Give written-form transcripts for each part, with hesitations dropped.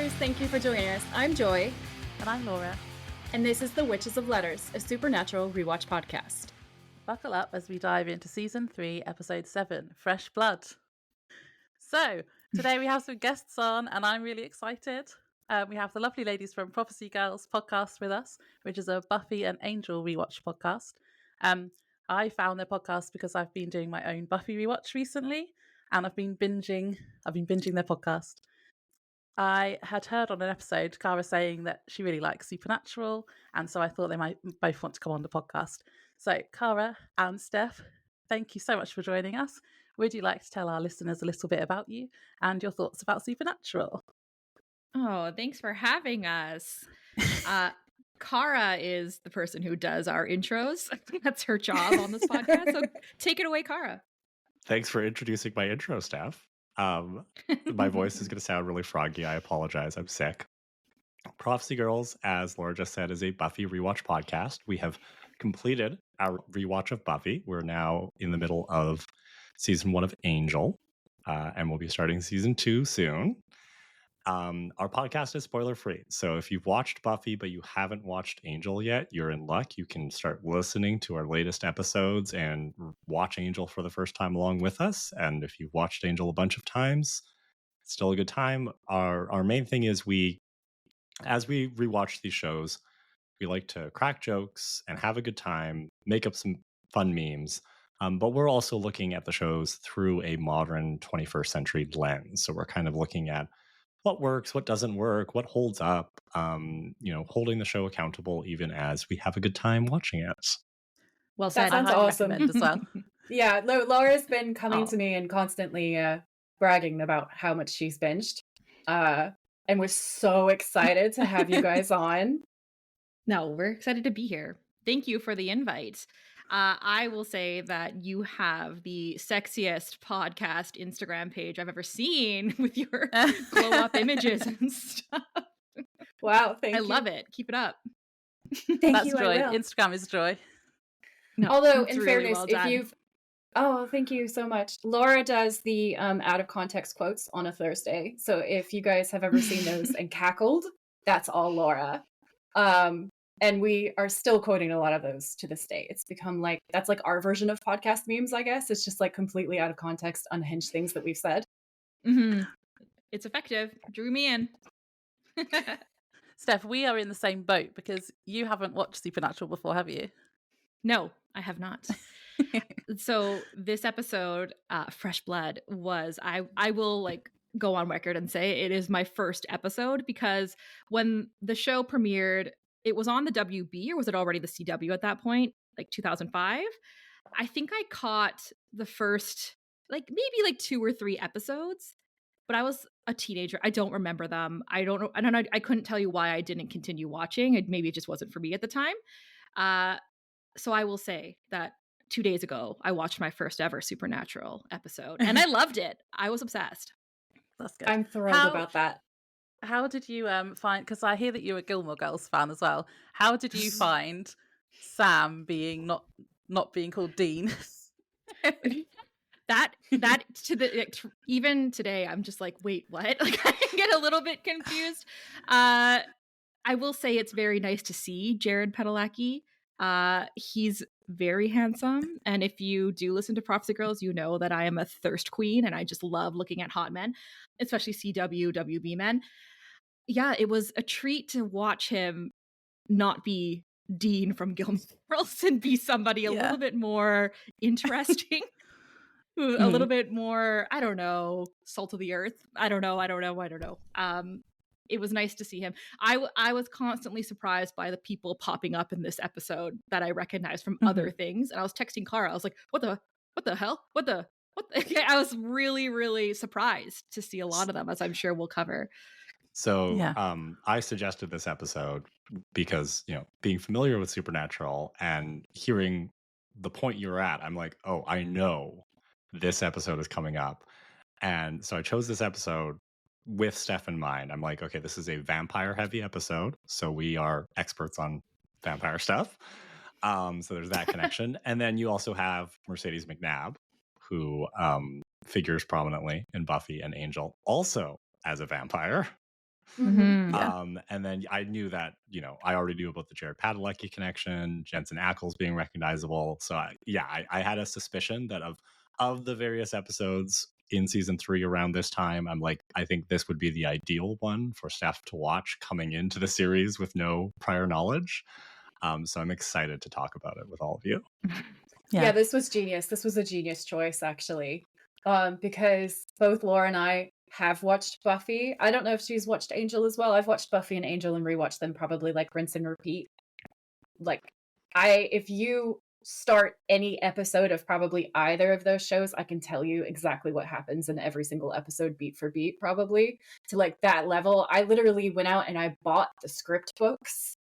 listeners, thank you for joining us. I'm Joy. And I'm Laura. And this is The Witches of Letters, a supernatural rewatch podcast. Buckle up as we dive into Season 3, Episode 7, Fresh Blood. So, today we have some guests on, and I'm really excited. We have the lovely ladies from Prophecy Girls podcast with us, which is a Buffy and Angel rewatch podcast. I found their podcast because I've been doing my own Buffy rewatch recently, and I've been binging their podcast. I had heard on an episode Kara saying that she really likes Supernatural, and so I thought they might both want to come on the podcast. So, Kara and Steph, thank you so much for joining us. Would you like to tell our listeners a little bit about you and your thoughts about Supernatural? Oh, thanks for having us. Kara is the person who does our intros. That's her job on this podcast. So take it away, Kara. Thanks for introducing my intro, Steph. My voice is going to sound really froggy. I apologize. I'm sick. Prophecy Girls, as Laura just said, is a Buffy rewatch podcast. We have completed our rewatch of Buffy. We're now in the middle of season 1 of Angel, and we'll be starting season 2 soon. Our podcast is spoiler free, so if you've watched Buffy but you haven't watched Angel yet, you're in luck. You can start listening to our latest episodes and watch Angel for the first time along with us. And if you've watched Angel a bunch of times, it's still a good time. Our main thing is as we rewatch these shows, we like to crack jokes and have a good time, make up some fun memes. But we're also looking at the shows through a modern 21st century lens. So we're kind of looking at what works, what doesn't work, what holds up, holding the show accountable even as we have a good time watching it. Well said. That sounds awesome. As well. Yeah, Laura's been coming to me and constantly bragging about how much she's binged. And we're so excited to have you guys on. No, we're excited to be here. Thank you for the invite. I will say that you have the sexiest podcast Instagram page I've ever seen with your glow up images and stuff. Wow, thank you. I love it. Keep it up. That's joy. Instagram is joy. No, although, it's in really fairness, well if done. you've... Oh, thank you so much. Laura does the out of context quotes on a Thursday. So if you guys have ever seen those and cackled, that's all Laura. And we are still quoting a lot of those to this day. It's become that's like our version of podcast memes, I guess. It's just like completely out of context, unhinged things that we've said. Mm-hmm. It's effective. Drew me in. Steph, we are in the same boat because you haven't watched Supernatural before, have you? No, I have not. So this episode, Fresh Blood, was I will go on record and say it is my first episode because when the show premiered, it was on the WB, or was it already the CW at that point? 2005? I think I caught the first, maybe 2 or 3 episodes, but I was a teenager. I don't remember them. I don't know. I couldn't tell you why I didn't continue watching. Maybe it just wasn't for me at the time. So I will say that 2 days ago, I watched my first ever Supernatural episode, and I loved it. I was obsessed. That's good. I'm thrilled about that. How did you find, because I hear that you're a Gilmore Girls fan as well, how did you find Sam being not being called Dean? that to the even today I'm just wait, what? I get a little bit confused. I will say it's very nice to see Jared Padalecki. He's very handsome, and if you do listen to Prophecy Girls, you know that I am a thirst queen and I just love looking at hot men, especially WB men. Yeah, it was a treat to watch him not be Dean from Gilmore Girls and be somebody a little bit more interesting. A little bit more, I don't know, salt of the earth. I don't know. It was nice to see him. I was constantly surprised by the people popping up in this episode that I recognized from other things. And I was texting Kara. I was like, what the hell? What the? I was really, really surprised to see a lot of them, as I'm sure we'll cover. So I suggested this episode because, being familiar with Supernatural and hearing the point you're at, I'm like, oh, I know this episode is coming up. And so I chose this episode with Steph in mind. I'm like, okay, this is a vampire heavy episode. So we are experts on vampire stuff. So there's that connection. And then you also have Mercedes McNabb, who figures prominently in Buffy and Angel, also as a vampire. Mhm. And then I knew that, I already knew about the Jared Padalecki connection, Jensen Ackles being recognizable. So I had a suspicion that of the various episodes in season 3 around this time, I'm like, I think this would be the ideal one for Steph to watch coming into the series with no prior knowledge. So I'm excited to talk about it with all of you. Yeah, this was genius. This was a genius choice, actually, because both Laura and I have watched Buffy. I don't know if she's watched Angel as well. I've watched Buffy and Angel and rewatched them probably like rinse and repeat. Like, if you start any episode of probably either of those shows, I can tell you exactly what happens in every single episode, beat for beat, probably to like that level. I literally went out and I bought the script books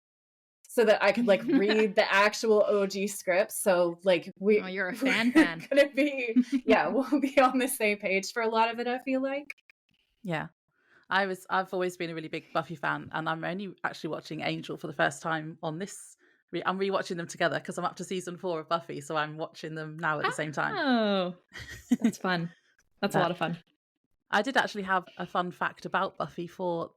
so that I could like read the actual OG scripts. So like you're a fan. Gonna be, we'll be on the same page for a lot of it, I feel like. Yeah. I've always been a really big Buffy fan, and I'm only actually watching Angel for the first time on this. I'm rewatching them together because I'm up to season 4 of Buffy, so I'm watching them now at the same time. Oh, that's fun. That's a lot of fun. I did actually have a fun fact about Buffy for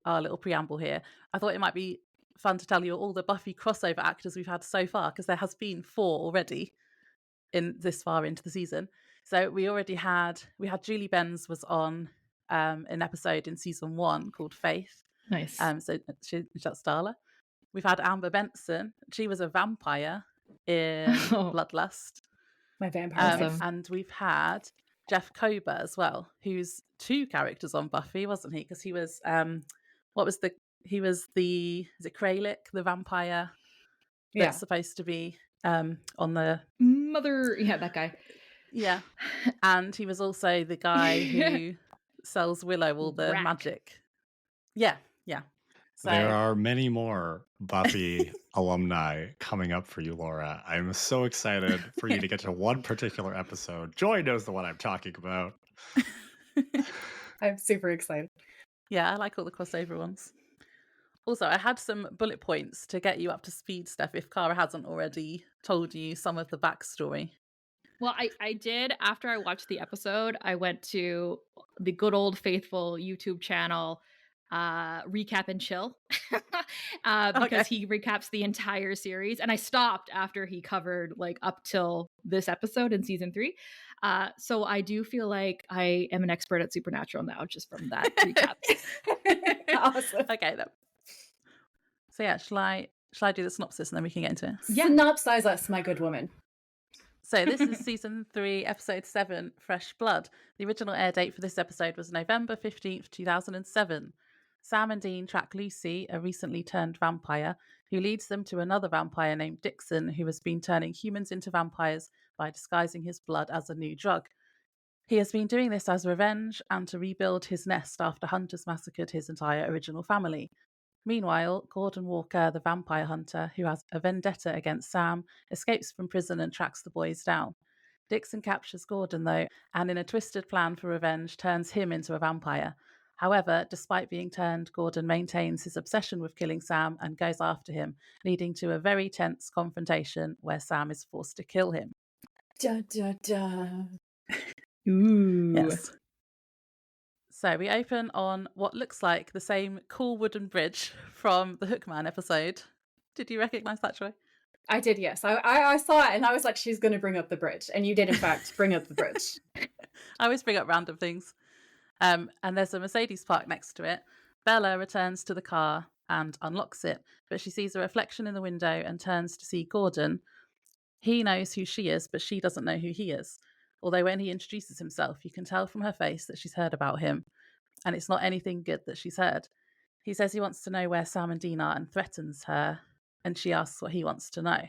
our little preamble here. I thought it might be fun to tell you all the Buffy crossover actors we've had so far, because there has been 4 already in this far into the season. So we had Julie Benz was on an episode in season 1 called Faith. Nice. So that's Darla. We've had Amber Benson. She was a vampire in Bloodlust. My vampire. And we've had Jeff Kober as well, who's 2 characters on Buffy, wasn't he? Because he was is it Kralik, the vampire that's supposed to be on the mother, that guy. Yeah. And he was also the guy who sells Willow all the magic. Yeah. So there are many more Buffy alumni coming up for you, Laura. I'm so excited for you to get to one particular episode. Joy knows the one I'm talking about. I'm super excited. Yeah, I like all the crossover ones. Also, I had some bullet points to get you up to speed, Steph, if Kara hasn't already told you some of the backstory. Well, I did. After I watched the episode, I went to the good old faithful YouTube channel, Recap and Chill, because he recaps the entire series. And I stopped after he covered like up till this episode in season 3. So I do feel like I am an expert at Supernatural now, just from that recap. Awesome. Okay, then. So yeah, shall I do the synopsis and then we can get into it? Yeah. Synopsize us, my good woman. So this is season 3, episode 7, Fresh Blood. The original air date for this episode was November 15th, 2007. Sam and Dean track Lucy, a recently turned vampire, who leads them to another vampire named Dixon, who has been turning humans into vampires by disguising his blood as a new drug. He has been doing this as revenge and to rebuild his nest after hunters massacred his entire original family. Meanwhile, Gordon Walker, the vampire hunter, who has a vendetta against Sam, escapes from prison and tracks the boys down. Dixon captures Gordon, though, and in a twisted plan for revenge, turns him into a vampire. However, despite being turned, Gordon maintains his obsession with killing Sam and goes after him, leading to a very tense confrontation where Sam is forced to kill him. Da, da, da. Ooh. Yes. So we open on what looks like the same cool wooden bridge from the Hookman episode. Did you recognise that, Troy? I did, yes. I saw it and I was like, she's going to bring up the bridge. And you did, in fact, bring up the bridge. I always bring up random things. And there's a Mercedes parked next to it. Bela returns to the car and unlocks it, but she sees a reflection in the window and turns to see Gordon. He knows who she is, but she doesn't know who he is. Although when he introduces himself, you can tell from her face that she's heard about him. And it's not anything good that she's heard. He says he wants to know where Sam and Dean are and threatens her. And she asks what he wants to know.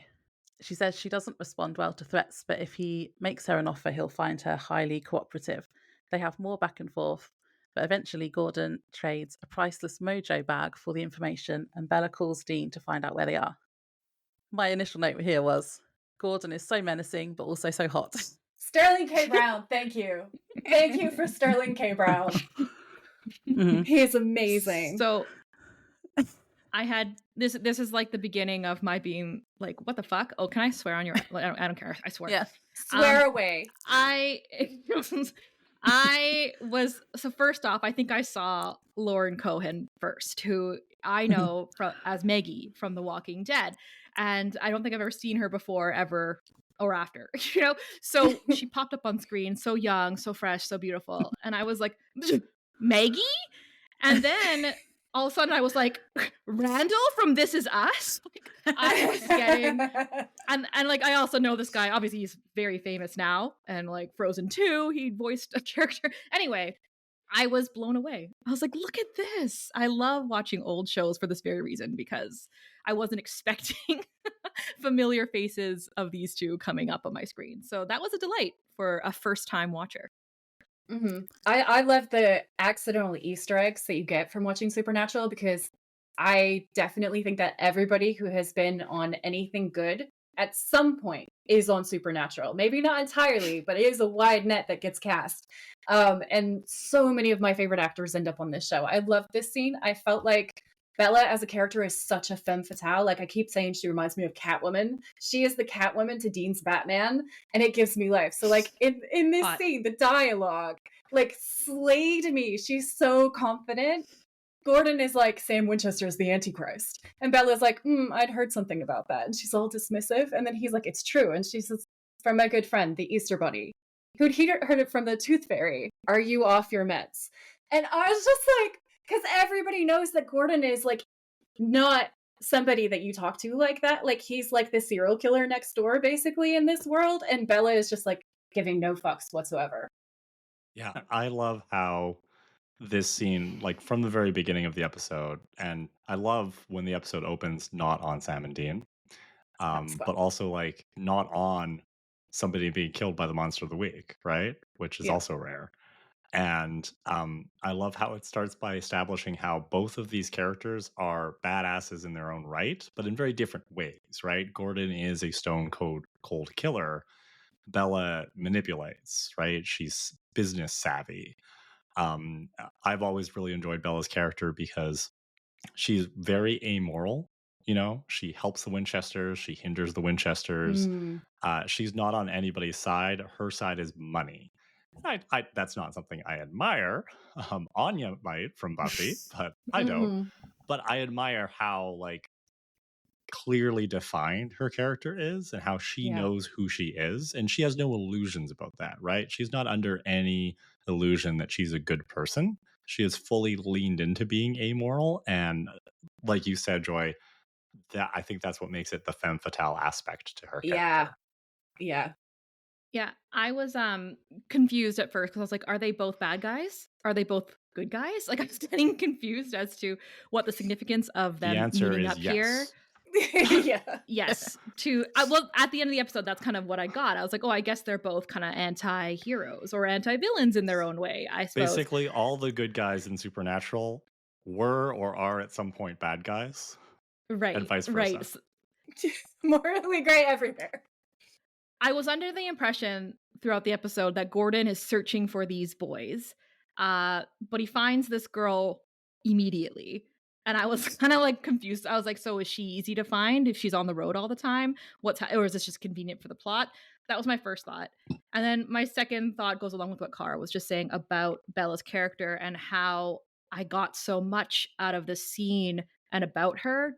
She says she doesn't respond well to threats, but if he makes her an offer, he'll find her highly cooperative. They have more back and forth, but eventually Gordon trades a priceless mojo bag for the information, and Bela calls Dean to find out where they are. My initial note here was, Gordon is so menacing, but also so hot. Sterling K. Brown, thank you. Thank you for Sterling K. Brown. Mm-hmm. He is amazing. So I had this is like the beginning of my being like, what the fuck? Oh, can I swear on your I don't care. I swear. Yeah. Swear away. First off, I think I saw Lauren Cohan first, who I know as Maggie from The Walking Dead. And I don't think I've ever seen her before, ever or after, So she popped up on screen, so young, so fresh, so beautiful. And I was like, Maggie? And then all of a sudden I was like, Randall from This Is Us? I was getting... And like, I also know this guy. Obviously, he's very famous now. And like Frozen 2, he voiced a character. Anyway, I was blown away. I was like, look at this. I love watching old shows for this very reason, because I wasn't expecting familiar faces of these two coming up on my screen. So that was a delight for a first-time watcher. Mm-hmm. I love the accidental Easter eggs that you get from watching Supernatural, because I definitely think that everybody who has been on anything good at some point is on Supernatural. Maybe not entirely, but it is a wide net that gets cast. And so many of my favorite actors end up on this show. I love this scene. I felt like Bela as a character is such a femme fatale. Like I keep saying, she reminds me of Catwoman. She is the Catwoman to Dean's Batman, and it gives me life. So like in this scene, the dialogue like slayed me. She's so confident. Gordon is like, Sam Winchester is the Antichrist. And Bella's like, I'd heard something about that. And she's all dismissive. And then he's like, it's true. And she says, from my good friend, the Easter Bunny, who'd heard it from the Tooth Fairy. Are you off your meds? And I was just like, because everybody knows that Gordon is like not somebody that you talk to like that. Like he's like the serial killer next door, basically, in this world. And Bela is just like giving no fucks whatsoever. Yeah, I love how this scene, like from the very beginning of the episode, and I love when the episode opens not on Sam and Dean, but also like not on somebody being killed by the monster of the week, right? Which is also rare. And I love how it starts by establishing how both of these characters are badasses in their own right, but in very different ways, right? Gordon is a stone cold killer. Bela manipulates, right? She's business savvy. I've always really enjoyed Bella's character because she's very amoral. She helps the Winchesters. She hinders the Winchesters. She's not on anybody's side. Her side is money. That's not something I admire. Anya might from Buffy, but I don't. But I admire how like clearly defined her character is and how she knows who she is, and she has no illusions about that, right? She's not under any illusion that she's a good person. She is fully leaned into being amoral, and like you said, Joy, that I think that's what makes it the femme fatale aspect to her character. Yeah, I was confused at first because I was like, are they both bad guys? Are they both good guys? Like I was getting confused as to what the significance of them meeting up here. Yes. Well, at the end of the episode, that's kind of what I got. I was like, oh, I guess they're both kind of anti-heroes or anti-villains in their own way, I suppose. Basically, all the good guys in Supernatural were or are at some point bad guys. Right. And vice versa. Right. Morally gray everywhere. I was under the impression throughout the episode that Gordon is searching for these boys, but he finds this girl immediately. And I was kind of like confused. I was like, so is she easy to find if she's on the road all the time? Or is this just convenient for the plot? That was my first thought. And then my second thought goes along with what Kara was just saying about Bella's character and how I got so much out of the scene and about her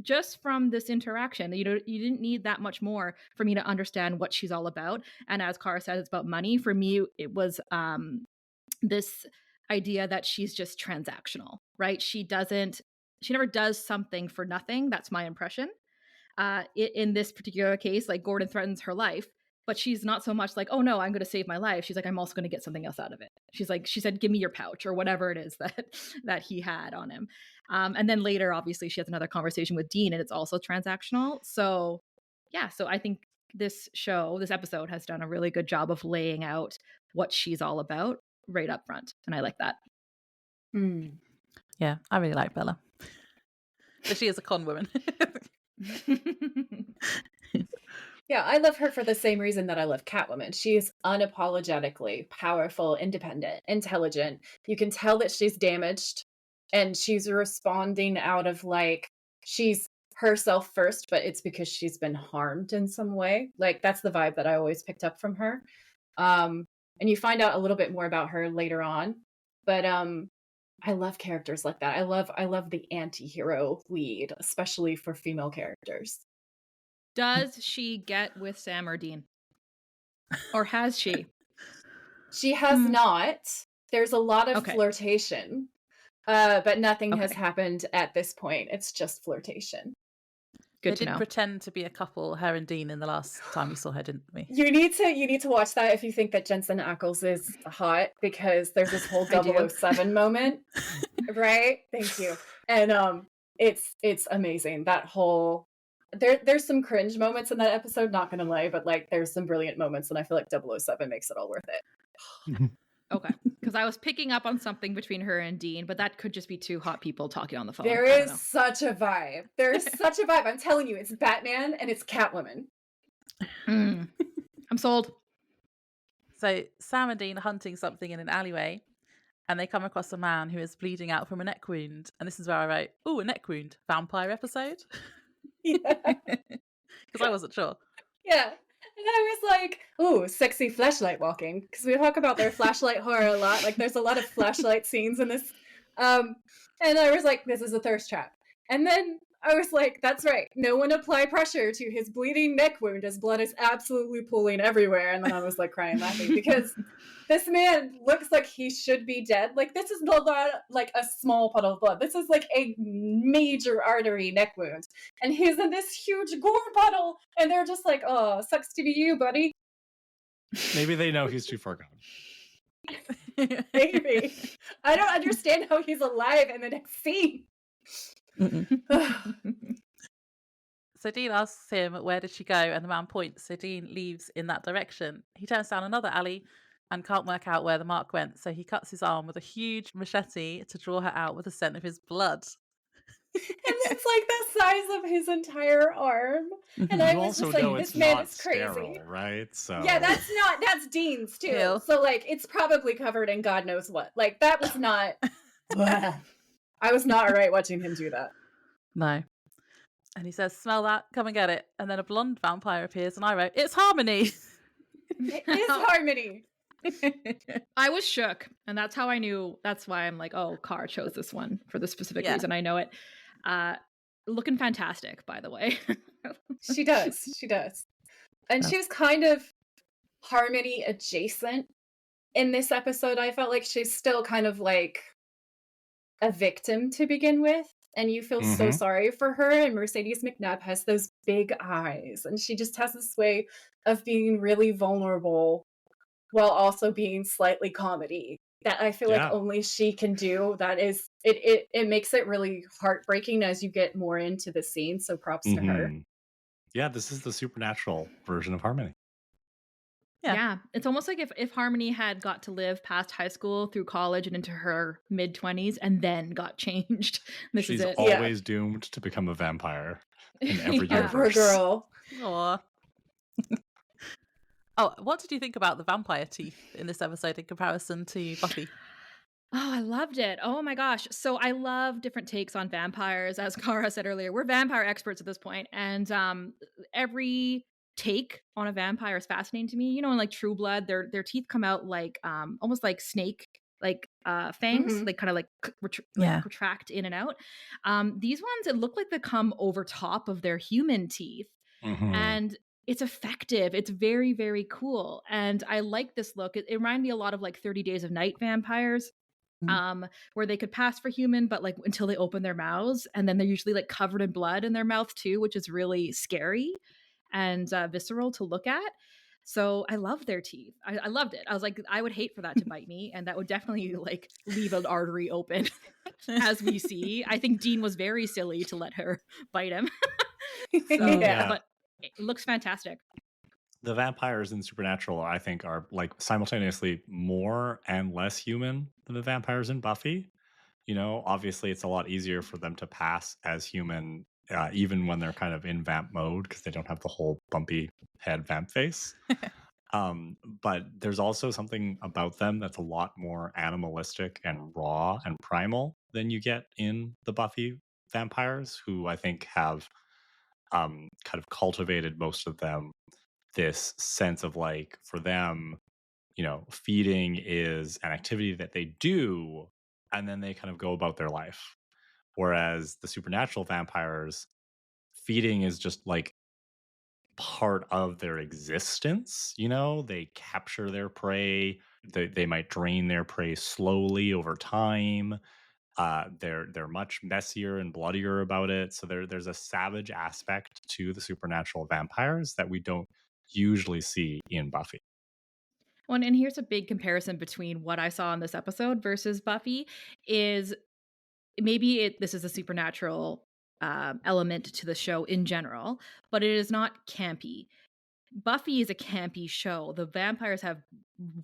just from this interaction. You didn't need that much more for me to understand what she's all about. And as Kara said, it's about money. For me, it was this idea that she's just transactional, right? She never does something for nothing. That's my impression. In this particular case, like Gordon threatens her life, but she's not so much like, oh no, I'm going to save my life. She's like, I'm also going to get something else out of it. She said, give me your pouch or whatever it is that he had on him. And then later, obviously, she has another conversation with Dean and it's also transactional. So yeah, so I think this episode has done a really good job of laying out what she's all about right up front. And I like that. Yeah, I really like Bela. But she is a con woman. Yeah, I love her for the same reason that I love Catwoman. She's unapologetically powerful, independent, intelligent. You can tell that she's damaged and she's responding out of like, she's herself first, but it's because she's been harmed in some way. Like that's the vibe that I always picked up from her. and you find out a little bit more about her later on. But I love characters like that. I love the anti-hero lead, especially for female characters. Does she get with Sam or Dean? Or has she? She has not. There's a lot of Okay. flirtation, but nothing has Okay. happened at this point. It's just flirtation. Good They to did know. pretend to be a couple, her and Dean, in the last time we saw her, didn't we? You need to watch that if you think that Jensen Ackles is hot, because there's this whole I do. 007 moment, right? Thank you. And it's amazing. That whole there's some cringe moments in that episode, not gonna lie, but like there's some brilliant moments, and I feel like 007 makes it all worth it. Okay. Because I was picking up on something between her and Dean, but that could just be two hot people talking on the phone. There I don't is know. such a vibe. There's such a vibe. I'm telling you, it's Batman and it's Catwoman. I'm sold. So Sam and Dean are hunting something in an alleyway, and they come across a man who is bleeding out from a neck wound. And this is where I wrote, "Ooh, a neck wound, vampire episode," Yeah. because I wasn't sure. Yeah. And I was like, ooh, sexy flashlight walking. Because we talk about their flashlight horror a lot. Like, there's a lot of flashlight scenes in this. And I was like, this is a thirst trap. And then I was like, that's right. No one apply pressure to his bleeding neck wound as blood is absolutely pooling everywhere. And then I was like crying laughing because this man looks like he should be dead. Like, this is not like a small puddle of blood. This is like a major artery neck wound. And he's in this huge gore puddle. And they're just like, oh, sucks to be you, buddy. Maybe they know he's too far gone. Maybe. I don't understand how he's alive in the next scene. So Dean asks him, where did she go? And the man points. So Dean leaves in that direction. He turns down another alley and can't work out where the mark went. So he cuts his arm with a huge machete to draw her out with the scent of his blood. And it's like the size of his entire arm. And I You was also just like, know this it's man not is crazy. sterile, right? So Yeah, that's Dean's too. Ew. So like it's probably covered in God knows what. Like that was not I was not alright watching him do that. No. And he says, smell that, come and get it. And then a blonde vampire appears and I wrote, it's Harmony. It is Harmony. I was shook, and that's how I knew. That's why I'm like, oh, Kara chose this one for the specific reason. I know it. Looking fantastic, by the way. She does. And she was kind of Harmony adjacent in this episode. I felt like she's still kind of like a victim to begin with. And you feel so sorry for her. And Mercedes McNabb has those big eyes. And she just has this way of being really vulnerable while also being slightly comedy that I feel like only she can do. That is, it makes it really heartbreaking as you get more into the scene. So props to her. Yeah, this is the supernatural version of Harmony. Yeah. It's almost like if Harmony had got to live past high school through college and into her mid-20s and then got changed. She's is it. always doomed to become a vampire in every universe. Poor girl. Aww. Oh, what did you think about the vampire teeth in this episode in comparison to Buffy? Oh, I loved it. Oh my gosh. So I love different takes on vampires. As Kara said earlier, we're vampire experts at this point. And every take on a vampire is fascinating to me. You know, in like True Blood, their teeth come out like almost like snake fangs. They kind of like retract in and out. These ones, it looked like they come over top of their human teeth. And it's effective. It's very, very cool. And I like this look. It reminded me a lot of like 30 Days of Night vampires, where they could pass for human, but like until they open their mouths, and then they're usually like covered in blood in their mouth too, which is really scary and visceral to look at. So I love their teeth. I loved it. I was like, I would hate for that to bite me, and that would definitely like leave an artery open, as we see. I think Dean was very silly to let her bite him. But it looks fantastic. The vampires in Supernatural, I think, are like simultaneously more and less human than the vampires in Buffy. You know, obviously it's a lot easier for them to pass as human, even when they're kind of in vamp mode, because they don't have the whole bumpy head vamp face. But there's also something about them that's a lot more animalistic and raw and primal than you get in the Buffy vampires, who I think have kind of cultivated, most of them, this sense of like, for them, feeding is an activity that they do, and then they kind of go about their life. Whereas the supernatural vampires, feeding is just like part of their existence. They capture their prey. They might drain their prey slowly over time. They're much messier and bloodier about it. So there's a savage aspect to the supernatural vampires that we don't usually see in Buffy. Well, and here's a big comparison between what I saw in this episode versus Buffy is maybe this is a supernatural element to the show in general, but it is not campy. Buffy is a campy show. The vampires have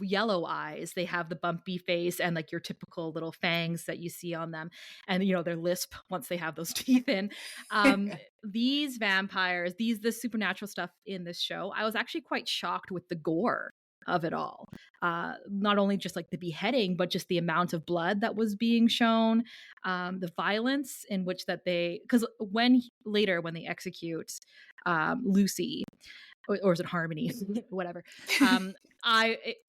yellow eyes. They have the bumpy face and like your typical little fangs that you see on them. And, their lisp once they have those teeth in. These vampires, the supernatural stuff in this show, I was actually quite shocked with the gore of it all. Not only just like the beheading, but just the amount of blood that was being shown, the violence in which that because when they execute Lucy, or is it Harmony? Whatever.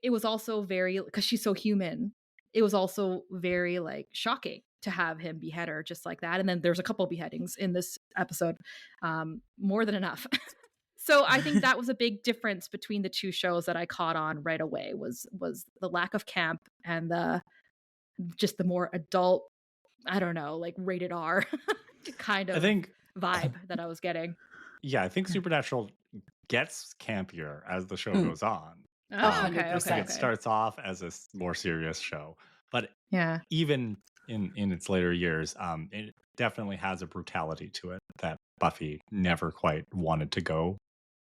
It was also very, because she's so human, it was also very like shocking to have him behead her just like that. And then there's a couple beheadings in this episode, more than enough. So I think that was a big difference between the two shows that I caught on right away was the lack of camp and just the more adult, I don't know, like rated R kind of vibe that I was getting. Yeah, I think Supernatural gets campier as the show goes on. Oh, okay. It starts off as a more serious show, but yeah, even in its later years, it definitely has a brutality to it that Buffy never quite wanted to go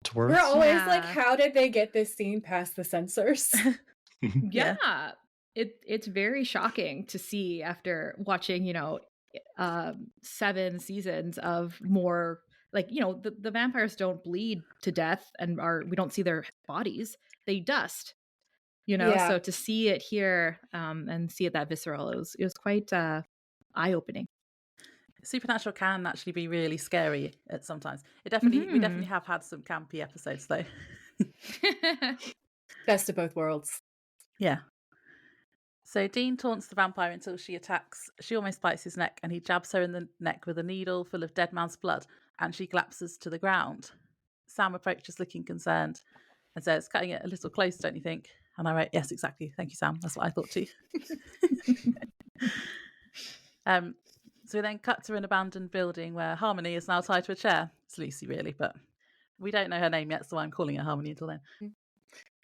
towards. We're always like, how did they get this scene past the censors? Yeah. It's very shocking to see after watching, 7 seasons of more like, the vampires don't bleed to death and we don't see their bodies. They dust, so to see it here and see it that visceral, it was quite eye-opening. Supernatural can actually be really scary at sometimes. We definitely have had some campy episodes though. Best of both worlds. Yeah. So Dean taunts the vampire until she attacks. She almost bites his neck and he jabs her in the neck with a needle full of dead man's blood and she collapses to the ground. Sam approaches looking concerned and says, cutting it a little close, don't you think? And I wrote, yes, exactly. Thank you, Sam. That's what I thought too. So we then cut to an abandoned building where Harmony is now tied to a chair. It's Lucy, really, but we don't know her name yet, so I'm calling her Harmony until then.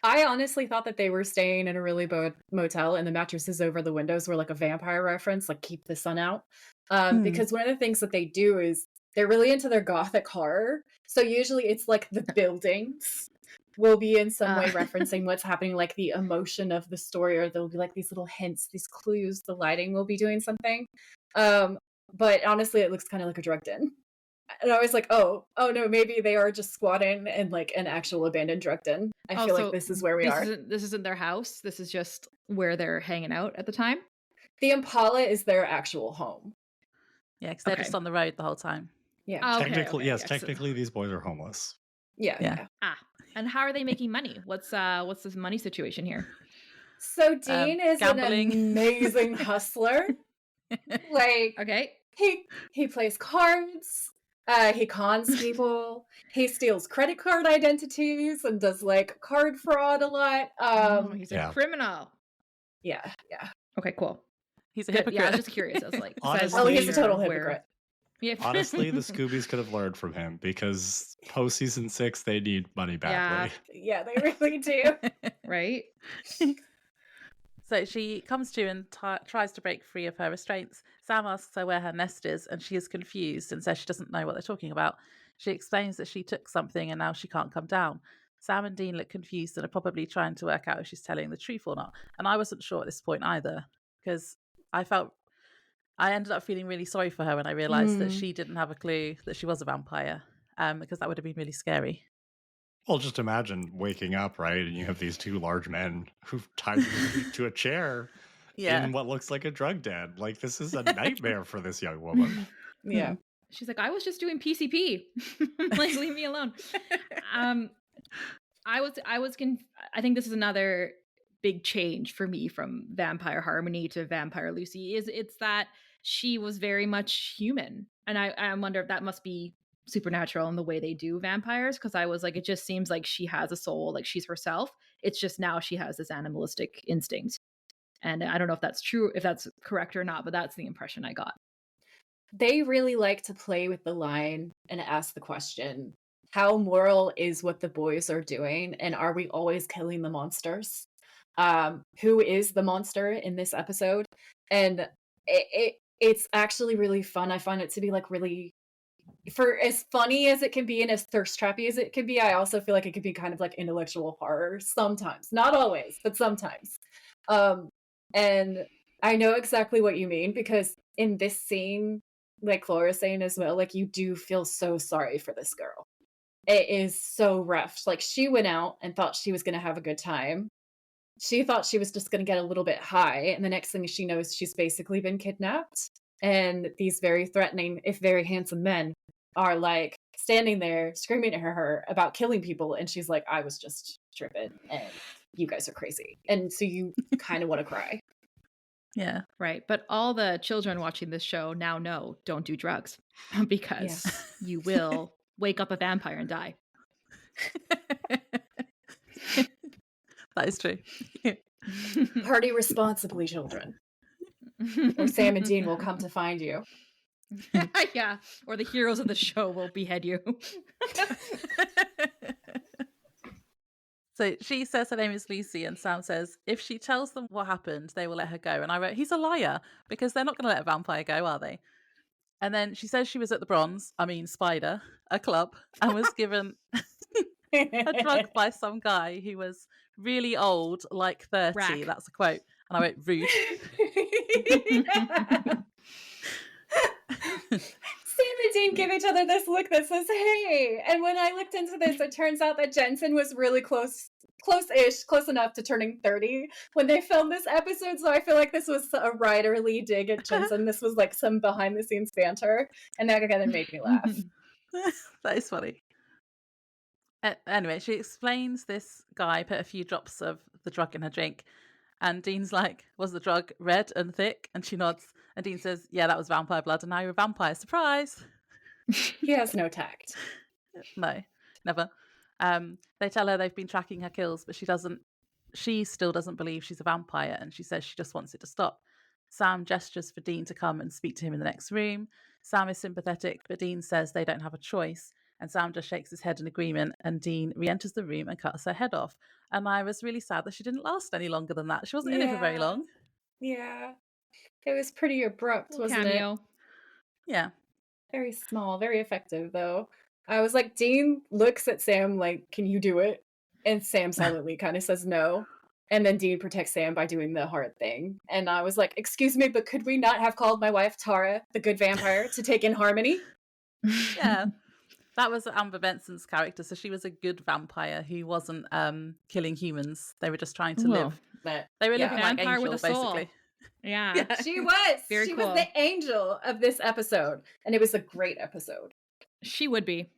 I honestly thought that they were staying in a really bad motel and the mattresses over the windows were like a vampire reference, like keep the sun out. Because one of the things that they do is they're really into their gothic horror. So usually it's like the buildings will be in some way referencing what's happening, like the emotion of the story, or there'll be like these little hints, these clues, the lighting will be doing something. But honestly, it looks kind of like a drugged in. And I was like, oh no, maybe they are just squatting in like an actual abandoned drugged in. I feel like this is where we are. This isn't their house. This is just where they're hanging out at the time. The Impala is their actual home. Yeah, because they're just on the road the whole time. Yeah. Technically, these boys are homeless. Yeah. And how are they making money? What's this money situation here? So Dean is gambling. An amazing hustler. Like, okay, he plays cards. He cons people. He steals credit card identities and does like card fraud a lot. He's a criminal. Yeah. Okay, cool. He's a hypocrite. Yeah, I was just curious. I was like, honestly, he's a total hypocrite. Yeah. Honestly, the Scoobies could have learned from him because post season 6 they need money badly. Yeah, they really do. Right? So she comes to and tries to break free of her restraints. Sam asks her where her nest is, and she is confused and says she doesn't know what they're talking about. She explains that she took something and now she can't come down. Sam and Dean look confused and are probably trying to work out if she's telling the truth or not. And I wasn't sure at this point either, because I ended up feeling really sorry for her when I realised that she didn't have a clue that she was a vampire, because that would have been really scary. Well, just imagine waking up, right, and you have these two large men who've tied you to a chair in what looks like a drug den. Like, this is a nightmare for this young woman. Yeah. She's like, I was just doing PCP. Like, leave me alone. I think this is another big change for me from Vampire Harmony to Vampire Lucy. It's that she was very much human, and I wonder if that must be supernatural in the way they do vampires, because I was like, it just seems like she has a soul, like she's herself. It's just now she has this animalistic instinct, and I don't know if that's true, if that's correct or not, but that's the impression I got. They really like to play with the line and ask the question, how moral is what the boys are doing, and are we always killing the monsters? Who is the monster in this episode? And it's actually really fun. I find it to be like really, for as funny as it can be and as thirst trappy as it can be, I also feel like it could be kind of like intellectual horror sometimes. Not always, but sometimes. And I know exactly what you mean, because in this scene, like Laura's saying as well, like you do feel so sorry for this girl. It is so rough. Like she went out and thought she was going to have a good time. She thought she was just going to get a little bit high. And the next thing she knows, she's basically been kidnapped. And these very threatening, if very handsome men are like standing there screaming at her about killing people. And she's like, I was just tripping and you guys are crazy. And so you kind of want to cry. Yeah. Right. But all the children watching this show now know, don't do drugs because you will wake up a vampire and die. That is true. Party responsibly, children. Or Sam and Dean will come to find you. Yeah. Or the heroes of the show will behead you. So she says her name is Lucy, and Sam says if she tells them what happened, they will let her go. And I wrote, he's a liar, because they're not going to let a vampire go, are they? And then she says she was at the Spider, a club, and was given a drug by some guy who was really old, like 30. Rack. That's a quote. And I wrote, rude. Sam and Dean give each other this look that says, hey. And when I looked into this, it turns out that Jensen was really close enough to turning 30 when they filmed this episode. So I feel like this was a writerly dig at Jensen. This was like some behind the scenes banter. And that again made me laugh. That is funny. Anyway, she explains this guy put a few drops of the drug in her drink. And Dean's like, was the drug red and thick? And she nods. And Dean says, yeah, that was vampire blood. And now you're a vampire. Surprise. He has no tact. No, never. They tell her they've been tracking her kills, but she still doesn't believe she's a vampire. And she says she just wants it to stop. Sam gestures for Dean to come and speak to him in the next room. Sam is sympathetic, but Dean says they don't have a choice. And Sam just shakes his head in agreement, and Dean re-enters the room and cuts her head off. And I was really sad that she didn't last any longer than that. She wasn't in it for very long. Yeah. It was pretty abrupt, wasn't Cameo. it? Yeah. Very small, very effective, though. I was like, Dean looks at Sam like, can you do it? And Sam silently kind of says no. And then Dean protects Sam by doing the hard thing. And I was like, excuse me, but could we not have called my wife Tara, the good vampire, to take in Harmony? Yeah. That was Amber Benson's character. So she was a good vampire who wasn't killing humans. They were just trying to live. But, They were living like Vampire angel, with a soul. basically. Yeah. She was. Very she cool. was the angel of this episode. And it was a great episode. She would be.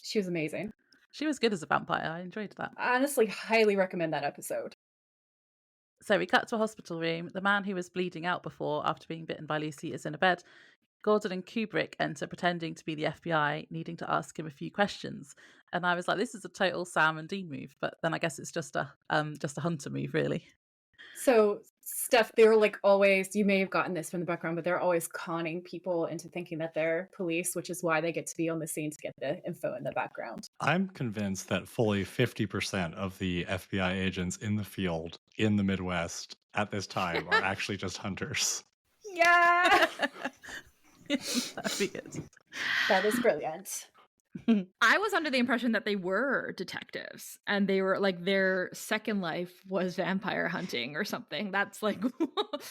She was amazing. She was good as a vampire. I enjoyed that. I honestly highly recommend that episode. So we cut to a hospital room. The man who was bleeding out before, after being bitten by Lucy, is in a bed. Gordon and Kubrick enter, pretending to be the FBI, needing to ask him a few questions. And I was like, this is a total Sam and Dean move. But then I guess it's just a Hunter move, really. So, Steph, they're like always, you may have gotten this from the background, but they're always conning people into thinking that they're police, which is why they get to be on the scene to get the info in the background. I'm convinced that fully 50% of the FBI agents in the field in the Midwest at this time are actually just hunters. Yeah! That'd be good. That is brilliant. I was under the impression that they were detectives and they were like their second life was vampire hunting or something. That's like, and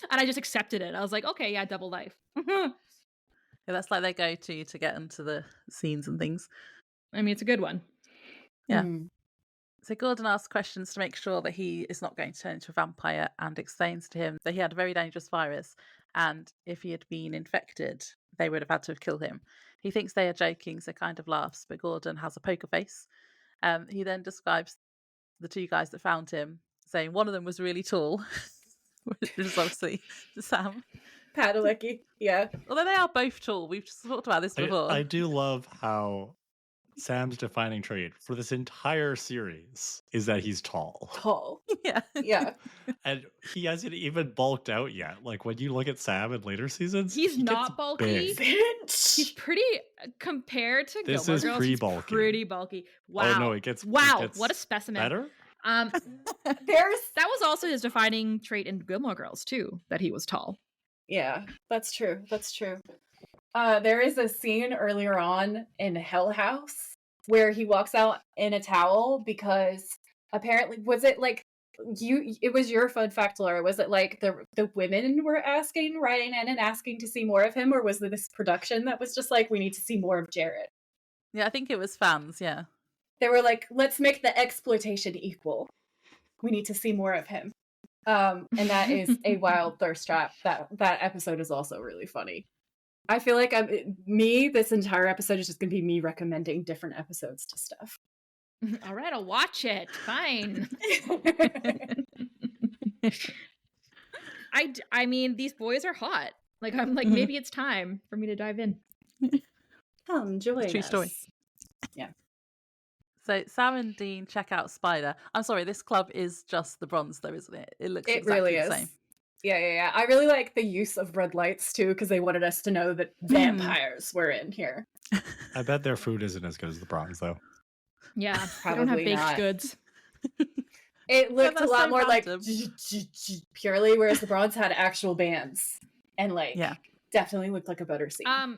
I just accepted it. I was like, okay, yeah, double life. Yeah, that's like their go-to to get into the scenes and things. I mean, it's a good one. Yeah. So Gordon asks questions to make sure that he is not going to turn into a vampire, and explains to him that he had a very dangerous virus, and if he had been infected, they would have had to have killed him. He thinks they are joking, so kind of laughs, but Gordon has a poker face. He then describes the two guys that found him. saying one of them was really tall, which is obviously Sam. Padalecki, yeah. Although they are both tall. We've just talked about this before. I do love how Sam's defining trait for this entire series is that he's tall. Tall. Yeah. Yeah. And he hasn't even bulked out yet. Like when you look at Sam in later seasons, He's he not gets bulky. big. He's pretty, compared to This Gilmore is Girls, pre-bulky. he's pretty bulky. Wow. Oh no, it gets What a specimen. better. That was also his defining trait in Gilmore Girls too, that he was tall. Yeah, that's true. That's true. There is a scene earlier on in Hell House where he walks out in a towel because apparently, was it like it was your fun fact, Laura, was it like the women were writing in and asking to see more of him, or was it this production that was just like, we need to see more of Jared? Yeah, I think it was fans, yeah. They were like, let's make the exploitation equal. We need to see more of him. And that is a wild thirst trap. That episode is also really funny. I feel like this entire episode is just going to be me recommending different episodes to Steph. All right, I'll watch it. Fine. I mean, these boys are hot. Like, I'm like, maybe it's time for me to dive in. Come join us. True story. Yeah. So Sam and Dean check out Spider. I'm sorry, this club is just the bronze though, isn't it? It looks exactly the same. Yeah. I really like the use of red lights too, because they wanted us to know that vampires were in here. I bet their food isn't as good as the bronze though. Yeah, Probably they don't have baked not. goods. It looked a lot more random. like purely, whereas the bronze had actual bands and definitely looked like a better scene.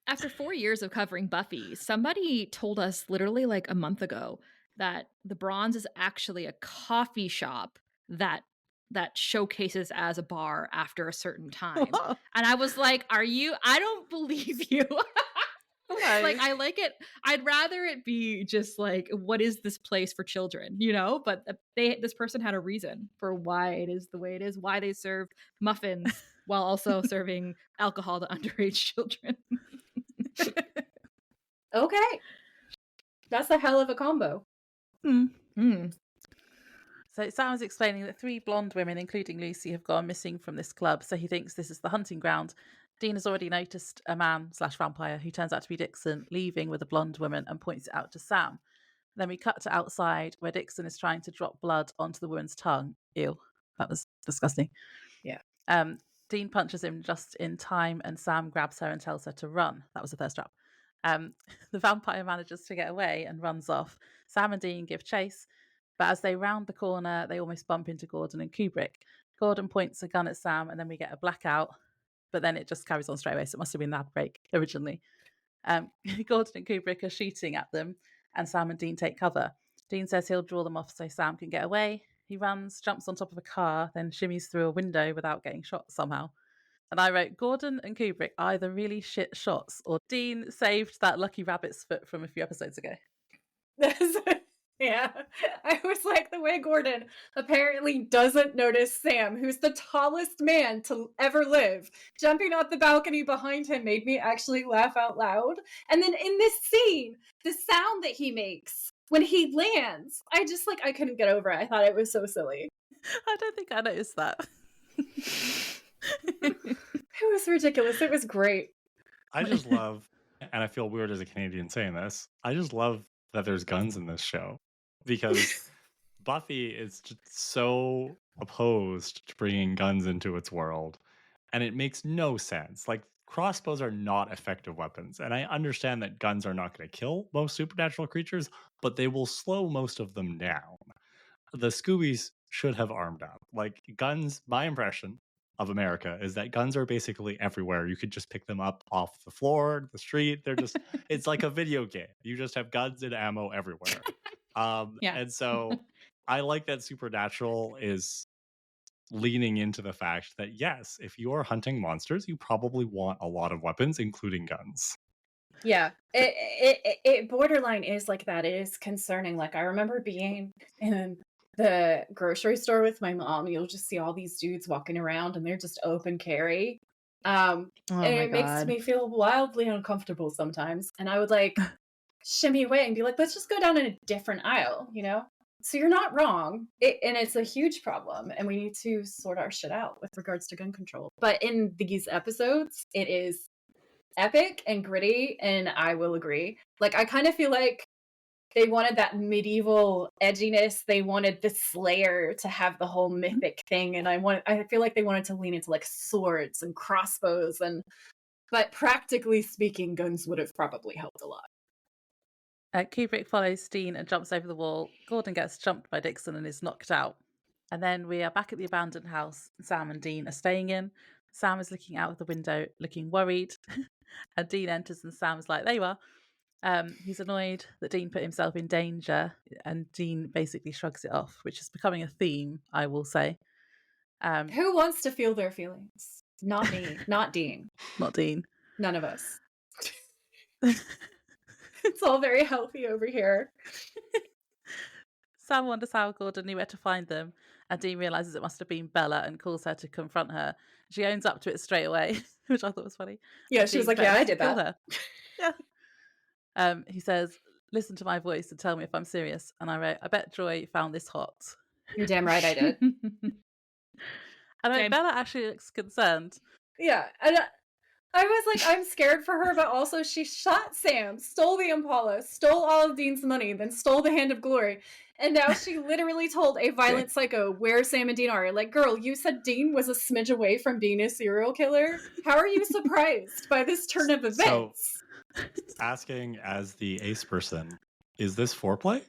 After 4 years of covering Buffy, somebody told us literally like a month ago that the bronze is actually a coffee shop that showcases as a bar after a certain time. And I was like, I don't believe you. Like, I like it. I'd rather it be just like, what is this place for children, but this person had a reason for why it is the way it is, why they serve muffins while also serving alcohol to underage children. Okay. That's a hell of a combo. So Sam was explaining that 3 blonde women, including Lucy, have gone missing from this club, so he thinks this is the hunting ground. Dean has already noticed a man/vampire who turns out to be Dixon leaving with a blonde woman and points it out to Sam. Then we cut to outside where Dixon is trying to drop blood onto the woman's tongue. Ew, that was disgusting. Yeah. Dean punches him just in time and Sam grabs her and tells her to run. That was a thirst trap. The vampire manages to get away and runs off. Sam and Dean give chase, but as they round the corner, they almost bump into Gordon and Kubrick. Gordon points a gun at Sam and then we get a blackout, but then it just carries on straight away, so it must have been that break originally. Gordon and Kubrick are shooting at them and Sam and Dean take cover. Dean says he'll draw them off so Sam can get away. He runs, jumps on top of a car, then shimmies through a window without getting shot somehow. And I wrote, Gordon and Kubrick are either really shit shots or Dean saved that lucky rabbit's foot from a few episodes ago. Yeah. I was like, the way Gordon apparently doesn't notice Sam, who's the tallest man to ever live, jumping off the balcony behind him made me actually laugh out loud. And then in this scene, the sound that he makes when he lands, I couldn't get over it. I thought it was so silly. I don't think I noticed that. It was ridiculous. It was great. I just love, and I feel weird as a Canadian saying this, I just love that there's guns in this show because Buffy is just so opposed to bringing guns into its world, and it makes no sense. Like, crossbows are not effective weapons, and I understand that guns are not going to kill most supernatural creatures, but they will slow most of them down. The Scoobies should have armed up. Like, guns, my impression of America is that guns are basically everywhere. You could just pick them up off the floor, the street. They're just, it's like a video game. You just have guns and ammo everywhere. And so I like that Supernatural is leaning into the fact that, yes, if you are hunting monsters, you probably want a lot of weapons, including guns. Yeah, it borderline is like that. It is concerning. Like, I remember being in the grocery store with my mom. You'll just see all these dudes walking around and they're just open carry. And it makes me feel wildly uncomfortable sometimes. And I would like shimmy away and be like, let's just go down in a different aisle, So you're not wrong. And it's a huge problem. And we need to sort our shit out with regards to gun control. But in these episodes, it is epic and gritty. And I will agree. Like, I kind of feel like they wanted that medieval edginess. They wanted the Slayer to have the whole mythic thing. And I feel like they wanted to lean into like swords and crossbows. But practically speaking, guns would have probably helped a lot. Kubrick follows Dean and jumps over the wall. Gordon gets jumped by Dixon and is knocked out. And then we are back at the abandoned house Sam and Dean are staying in. Sam is looking out of the window, looking worried. And Dean enters and Sam's like, there you are. He's annoyed that Dean put himself in danger. And Dean basically shrugs it off, which is becoming a theme, I will say. Who wants to feel their feelings? Not me. Not Dean. Not Dean. None of us. It's all very healthy over here. Sam wonders how Gordon knew where to find them, and Dean realises it must have been Bela and calls her to confront her. She owns up to it straight away, which I thought was funny. Yeah, she was like, yeah, I did that. Yeah. He says, listen to my voice and tell me if I'm serious. And I wrote, I bet Joy found this hot. You're damn right I did. And Bela actually looks concerned. Yeah, and I was like, I'm scared for her, but also she shot Sam, stole the Impala, stole all of Dean's money, then stole the Hand of Glory. And now she literally told a violent psycho where Sam and Dean are. Like, girl, you said Dean was a smidge away from being a serial killer? How are you surprised by this turn of events? So, asking as the ace person, is this foreplay?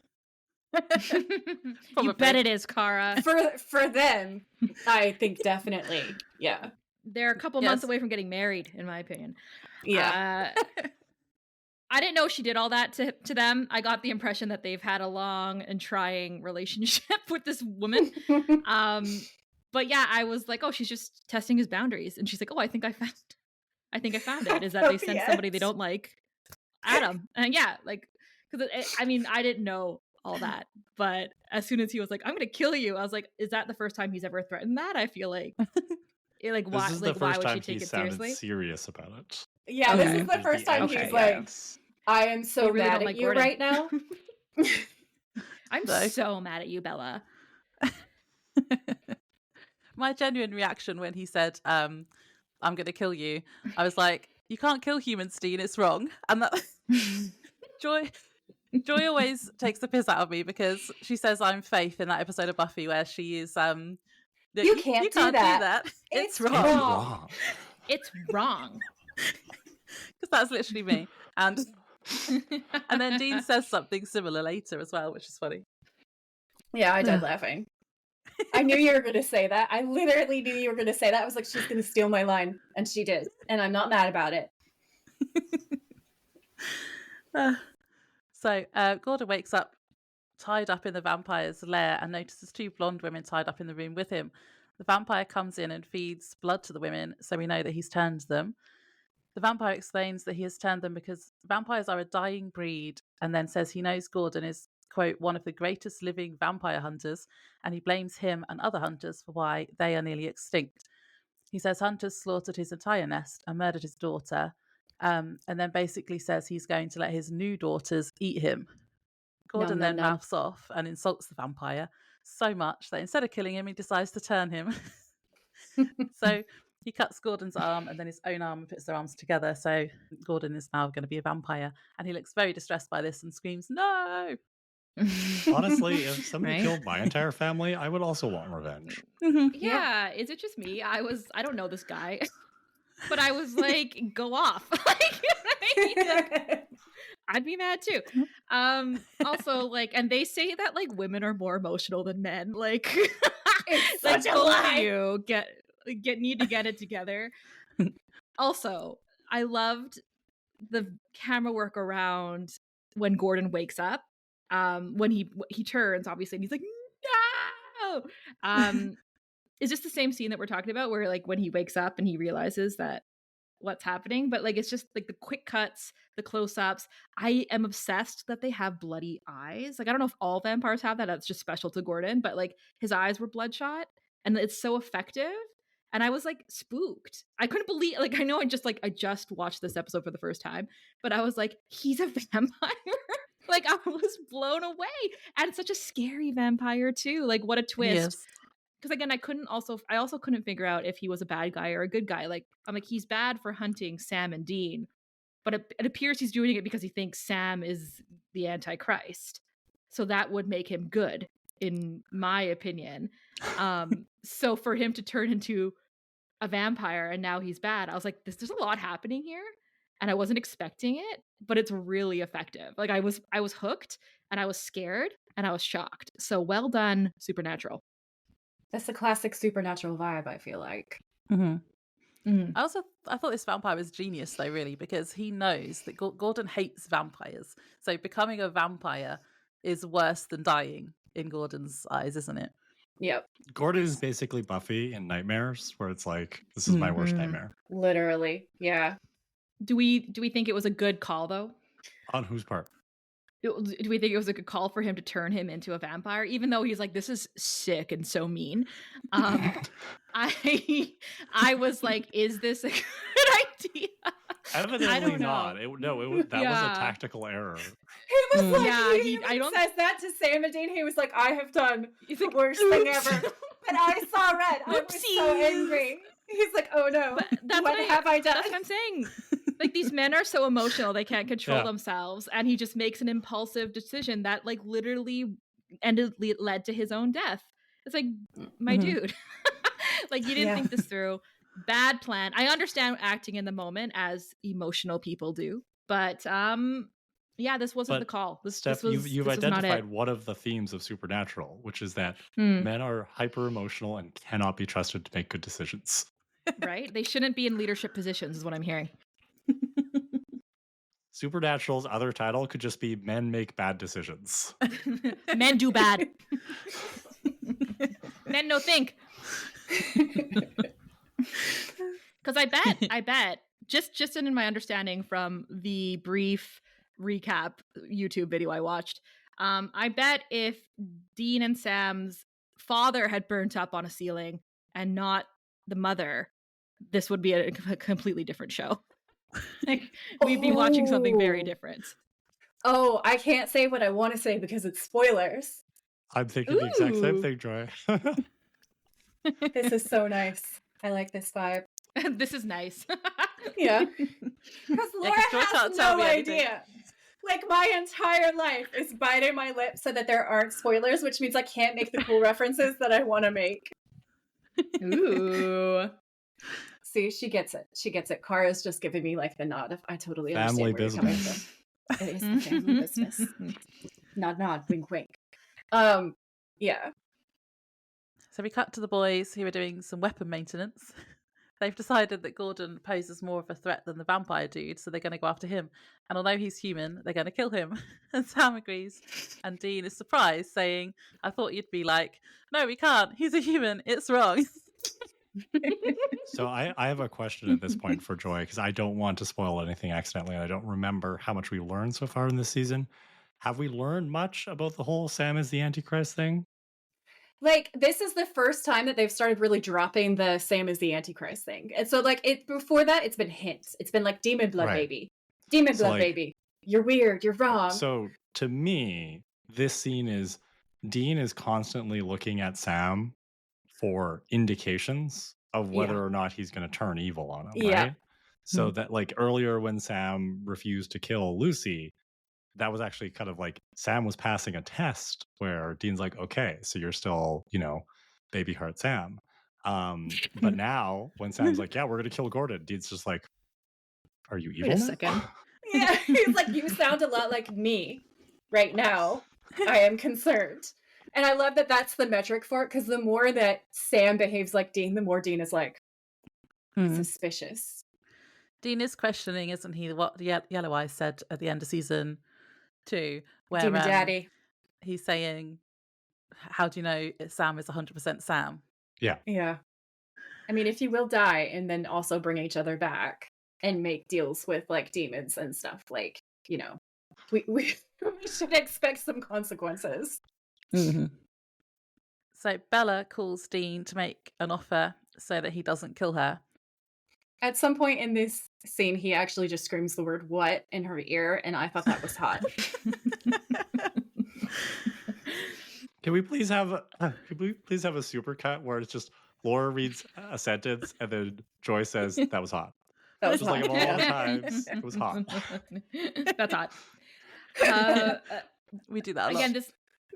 You bet it is, Kara. For them, I think definitely. Yeah. They're a couple months away from getting married, in my opinion. Yeah. I didn't know she did all that to them. I got the impression that they've had a long and trying relationship with this woman. But yeah, I was like, oh, she's just testing his boundaries. And she's like, oh, I think I found it. Is that they sent somebody they don't like at him. And yeah, like, because I mean, I didn't know all that. But as soon as he was like, I'm going to kill you, I was like, is that the first time he's ever threatened that? I feel like... Like, why? This is like, the why first would time she take he it sounded seriously? serious about it. Yeah, this is the first time he's like, I am so really mad don't at like you Gordon. right now. I'm so mad at you, Bella. My genuine reaction when he said, I'm going to kill you, I was like, you can't kill humans, Dean, it's wrong. And that Joy always takes the piss out of me because she says I'm Faith in that episode of Buffy where she is... You can't do that. It's wrong. It's wrong. Because that's literally me. And then Dean says something similar later as well, which is funny. Yeah, I died laughing. I knew you were going to say that. I literally knew you were going to say that. I was like, she's going to steal my line. And she did. And I'm not mad about it. So Gordon wakes up tied up in the vampire's lair and notices two blonde women tied up in the room with him. The vampire comes in and feeds blood to the women, so we know that he's turned them. The vampire explains that he has turned them because vampires are a dying breed, and then says he knows Gordon is, quote, one of the greatest living vampire hunters, and he blames him and other hunters for why they are nearly extinct. He says hunters slaughtered his entire nest and murdered his daughter, and then basically says he's going to let his new daughters eat him. Gordon then mouths off and insults the vampire so much that instead of killing him, he decides to turn him. So he cuts Gordon's arm and then his own arm and puts their arms together. So Gordon is now going to be a vampire. And he looks very distressed by this and screams, no! Honestly, if somebody killed my entire family, I would also want revenge. Yeah, is it just me? I don't know this guy. But I was like, go off. Like, I'd be mad too. Also, like, and they say that like women are more emotional than men. Like, it's like such a lie. you need to get it together. Also, I loved the camera work around when Gordon wakes up. When he turns, obviously, and he's like, no. Is this the same scene that we're talking about, where like when he wakes up and he realizes that what's happening? But like it's just like the quick cuts, the close-ups. I am obsessed that they have bloody eyes. Like I don't know if all vampires have that. That's just special to Gordon, but like his eyes were bloodshot, and it's so effective. And I was like spooked. I couldn't believe, like, I know I just watched this episode for the first time, but I was like, he's a vampire. Like, I was blown away. And such a scary vampire too. Like, what a twist. Yes. Because again, I also couldn't figure out if he was a bad guy or a good guy. Like, I'm like, he's bad for hunting Sam and Dean, but it appears he's doing it because he thinks Sam is the Antichrist. So that would make him good, in my opinion. So for him to turn into a vampire and now he's bad, I was like, there's a lot happening here, and I wasn't expecting it, but it's really effective. Like, I was hooked, and I was scared, and I was shocked. So well done, Supernatural. That's the classic Supernatural vibe, I feel like. I thought this vampire was genius though, really, because he knows that Gordon hates vampires. So becoming a vampire is worse than dying in Gordon's eyes, isn't it? Yep. Gordon is basically Buffy in Nightmares, where it's like, this is my worst nightmare. Literally, yeah. Do we think it was a good call though? On whose part? Do we think it was a good call for him to turn him into a vampire, even though he's like, this is sick and so mean? I was like, is this a good idea? Evidently not. That was a tactical error. He was like, he I don't says that to Sam and Dean. He was like, I have done the worst thing ever. And I saw red. I was so angry. He's like, oh no, what have I done? That's what I'm saying. Like, these men are so emotional, they can't control themselves, and he just makes an impulsive decision that like literally led to his own death. It's like, my dude, like, you didn't think this through. Bad plan. I understand acting in the moment as emotional people do, but this wasn't the call. Steph, you've identified one of the themes of Supernatural, which is that men are hyper emotional and cannot be trusted to make good decisions. Right? They shouldn't be in leadership positions, is what I'm hearing. Supernatural's other title could just be Men Make Bad Decisions. Men do bad. Men no think. Because I bet, just in my understanding from the brief recap YouTube video I watched, I bet if Dean and Sam's father had burnt up on a ceiling and not the mother, this would be a completely different show. Like, we'd be watching something very different. Oh, I can't say what I want to say because it's spoilers. I'm thinking the exact same thing, Joy. This is so nice. I like this vibe. This is nice. Yeah. Because Laura has no idea. Like, my entire life is biting my lip so that there aren't spoilers, which means I can't make the cool references that I want to make. Ooh. See, she gets it. She gets it. Kara's just giving me like the nod. I totally understand family where you're coming business. from. It is the family business. Nod, wink, wink. Yeah. So we cut to the boys who are doing some weapon maintenance. They've decided that Gordon poses more of a threat than the vampire dude, so they're going to go after him. And although he's human, they're going to kill him. And Sam agrees. And Dean is surprised, saying, I thought you'd be like, no, we can't. He's a human. It's wrong. So I have a question at this point for Joy, because I don't want to spoil anything accidentally, and I don't remember how much we've learned so far in this season. Have we learned much about the whole Sam is the Antichrist thing? Like, this is the first time that they've started really dropping the Sam is the Antichrist thing. And so, like, before that, it's been hints. It's been like, demon blood baby. Demon blood baby. You're weird. You're wrong. So, to me, this scene is Dean is constantly looking at Sam for indications of whether or not he's going to turn evil on him, right? So that, like, earlier when Sam refused to kill Lucy, that was actually kind of like Sam was passing a test where Dean's like, okay, so you're still, baby heart Sam. But now when Sam's like, yeah, we're going to kill Gordon, Dean's just like, are you evil? Wait a second. Yeah, he's like, you sound a lot like me right now. I am concerned. And I love that that's the metric for it, because the more that Sam behaves like Dean, the more Dean is like, suspicious. Dean is questioning, isn't he, what Yellow Eyes said at the end of season 2, where Demon Daddy. He's saying, how do you know Sam is 100% Sam? Yeah. I mean, if you will die and then also bring each other back and make deals with like demons and stuff, like, we should expect some consequences. So Bela calls Dean to make an offer so that he doesn't kill her. At some point in this scene, he actually just screams the word "what" in her ear, and I thought that was hot. Can we please have a supercut where it's just Laura reads a sentence and then Joy says that was hot. That was Just like hot. of all the times, it was hot. That's hot. We do that a lot. Again,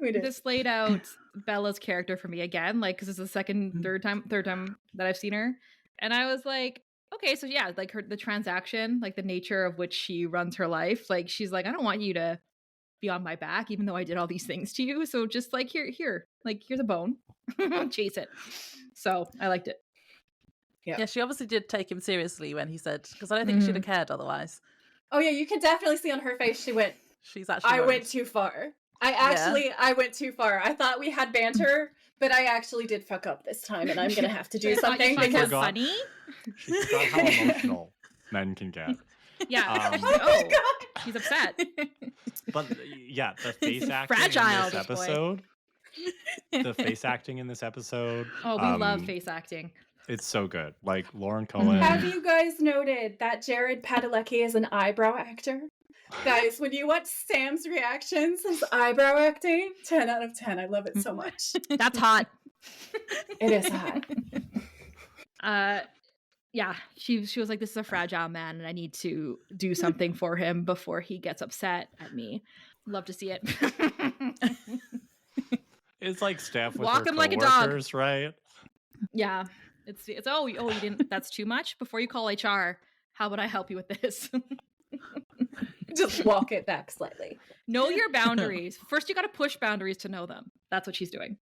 We did. this laid out Bella's character for me again, like, because it's the third time that I've seen her, and I was like, okay, so yeah, like the transaction, like the nature of which she runs her life, like she's like, I don't want you to be on my back, even though I did all these things to you. So just like here, like here's a bone, chase it. So I liked it. Yeah, she obviously did take him seriously when he said, because I don't think she'd have cared otherwise. Oh yeah, you can definitely see on her face she went, She's actually I worried. went too far. I went too far. I thought we had banter, but I actually did fuck up this time, and I'm gonna have to do something Because because funny. She forgot how emotional men can get. Yeah. Um, oh my god, She's upset. But yeah, the face acting Fragile, in this this boy. episode, the face acting in this episode. Oh, we love face acting. It's so good. Like Lauren Cohen. have you guys noted that Jared Padalecki is an eyebrow actor? Guys, when you watch Sam's reactions, his eyebrow acting, 10 out of 10. I love it so much. That's hot. It is hot. Yeah, she was like, this is a fragile man, and I need to do something for him before he gets upset at me. Love to see it. It's like Steph with Walking her like a dog. coworkers, right? Yeah, it's oh you didn't, that's too much. Before you call HR, how would I help you with this? Just walk it back slightly. Know your boundaries. First, you got to push boundaries to know them. That's what she's doing.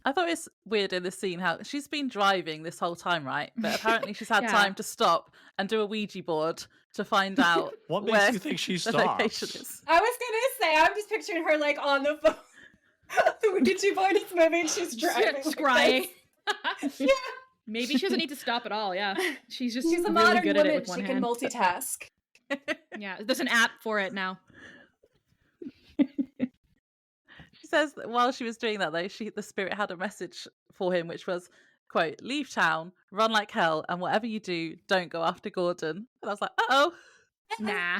I thought it's weird in this scene how she's been driving this whole time, right? But apparently she's had Yeah. time to stop and do a Ouija board to find out What makes where you think she the location stops? is. I was gonna say, I'm just picturing her like on the phone. The Ouija board is moving, she's driving. Scrying. Yeah. Maybe she doesn't need to stop at all. Yeah, she's just She's a really modern good at it woman. with one She hand. can multitask. Yeah, there's an app for it now. She says that while she was doing that, though, the spirit had a message for him, which was, quote, leave town, run like hell, and whatever you do, don't go after Gordon. And I was like, uh-oh. Nah.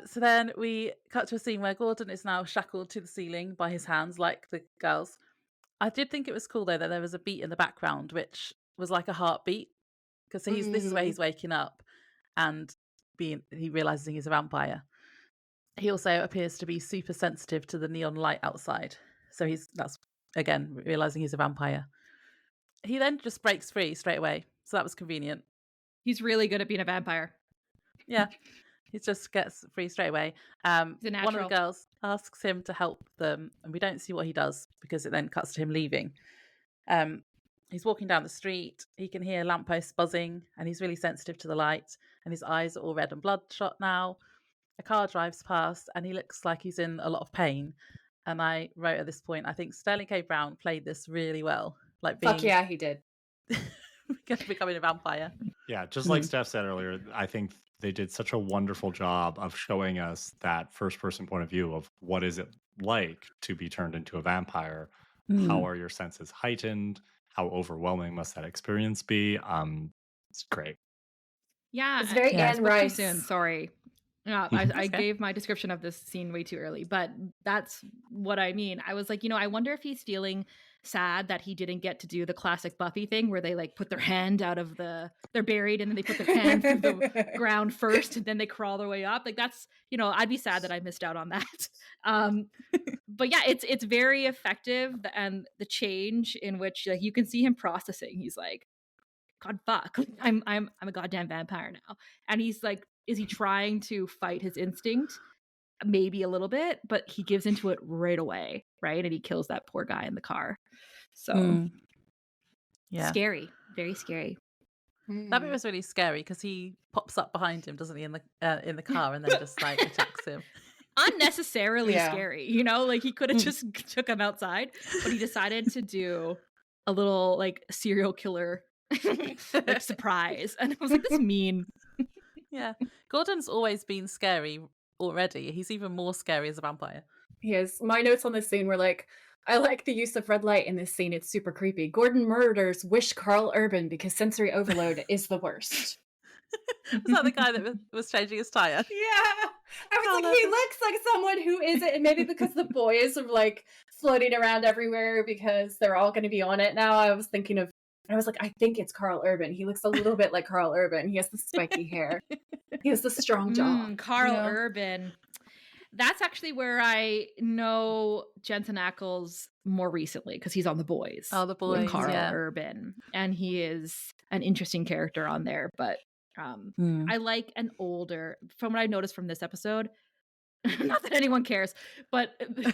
So then we cut to a scene where Gordon is now shackled to the ceiling by his hands, like the girls. I did think it was cool, though, that there was a beat in the background, which was like a heartbeat, because this is where he's waking up and he realizing he's a vampire. He also appears to be super sensitive to the neon light outside, so that's again realizing he's a vampire. He then just breaks free straight away, so that was convenient. He's really good at being a vampire. Yeah. He just gets free straight away. He's a One of natural. the girls asks him to help them, and we don't see what he does because it then cuts to him leaving. He's walking down the street. He can hear lampposts buzzing, and he's really sensitive to the light, and his eyes are all red and bloodshot now. A car drives past, and he looks like he's in a lot of pain. And I wrote at this point, I think Sterling K. Brown played this really well. Like Fuck yeah, he did. becoming a vampire. Yeah, just like Steph said earlier, I think they did such a wonderful job of showing us that first-person point of view of what is it like to be turned into a vampire. How are your senses heightened? How overwhelming must that experience be? It's great. Yeah, It's very I Anne spoke too Rice. soon. Sorry. No, I okay. gave my description of this scene way too early, but that's what I mean. I was like, I wonder if he's feeling sad that he didn't get to do the classic Buffy thing where they like put their hand out of they're buried and then they put their hand through the ground first and then they crawl their way up. Like that's, I'd be sad that I missed out on that. But yeah, it's very effective, and the change in which like you can see him processing. He's like, God, fuck, I'm a goddamn vampire now, and he's like, is he trying to fight his instinct? Maybe a little bit, but he gives into it right away, right? And he kills that poor guy in the car. So Yeah, scary, very scary. that bit was really scary because he pops up behind him, doesn't he, in the car, and then just like attacks him. Unnecessarily Yeah. scary, like he could have just took him outside, but he decided to do a little like serial killer like surprise, and I was like, this mean. Yeah, Gordon's always been scary already. He's even more scary as a vampire. He is. My notes on this scene were like, I like the use of red light in this scene. It's super creepy. Gordon murders wish Carl Urban because sensory overload is the worst. Was that the guy that was changing his tire? Yeah. I was like, he looks like someone who isn't, and maybe because the boys are like floating around everywhere because they're all going to be on it now. I was like, I think it's Carl Urban. He looks a little bit like Carl Urban. He has the spiky hair. He has the strong jaw. Carl Urban. That's actually where I know Jensen Ackles more recently because he's on The Boys. Oh, The Boys, with Carl Urban. And he is an interesting character on there. But I like an older, from what I noticed from this episode, not that anyone cares, but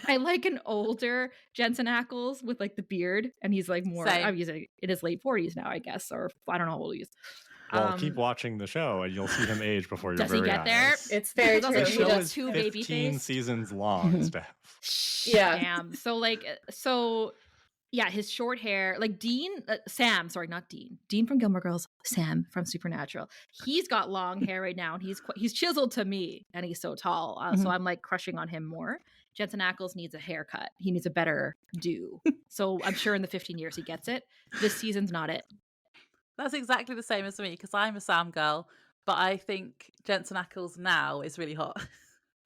I like an older Jensen Ackles with like the beard. And he's like more, I'm using in his late 40s now, I guess, or I don't know how old he is. Well, keep watching the show and you'll see him age before your very eyes. Does he get there? It's very true. The show is too 15 seasons long, Steph. Yeah. Damn. Yeah, his short hair, like Sam from Gilmore Girls, Sam from Supernatural. He's got long hair right now, and he's chiseled to me, and he's so tall. So I'm like crushing on him more. Jensen Ackles needs a haircut. He needs a better do. So I'm sure in the 15 years he gets it. This season's not it. That's exactly the same as me because I'm a Sam girl, but I think Jensen Ackles now is really hot.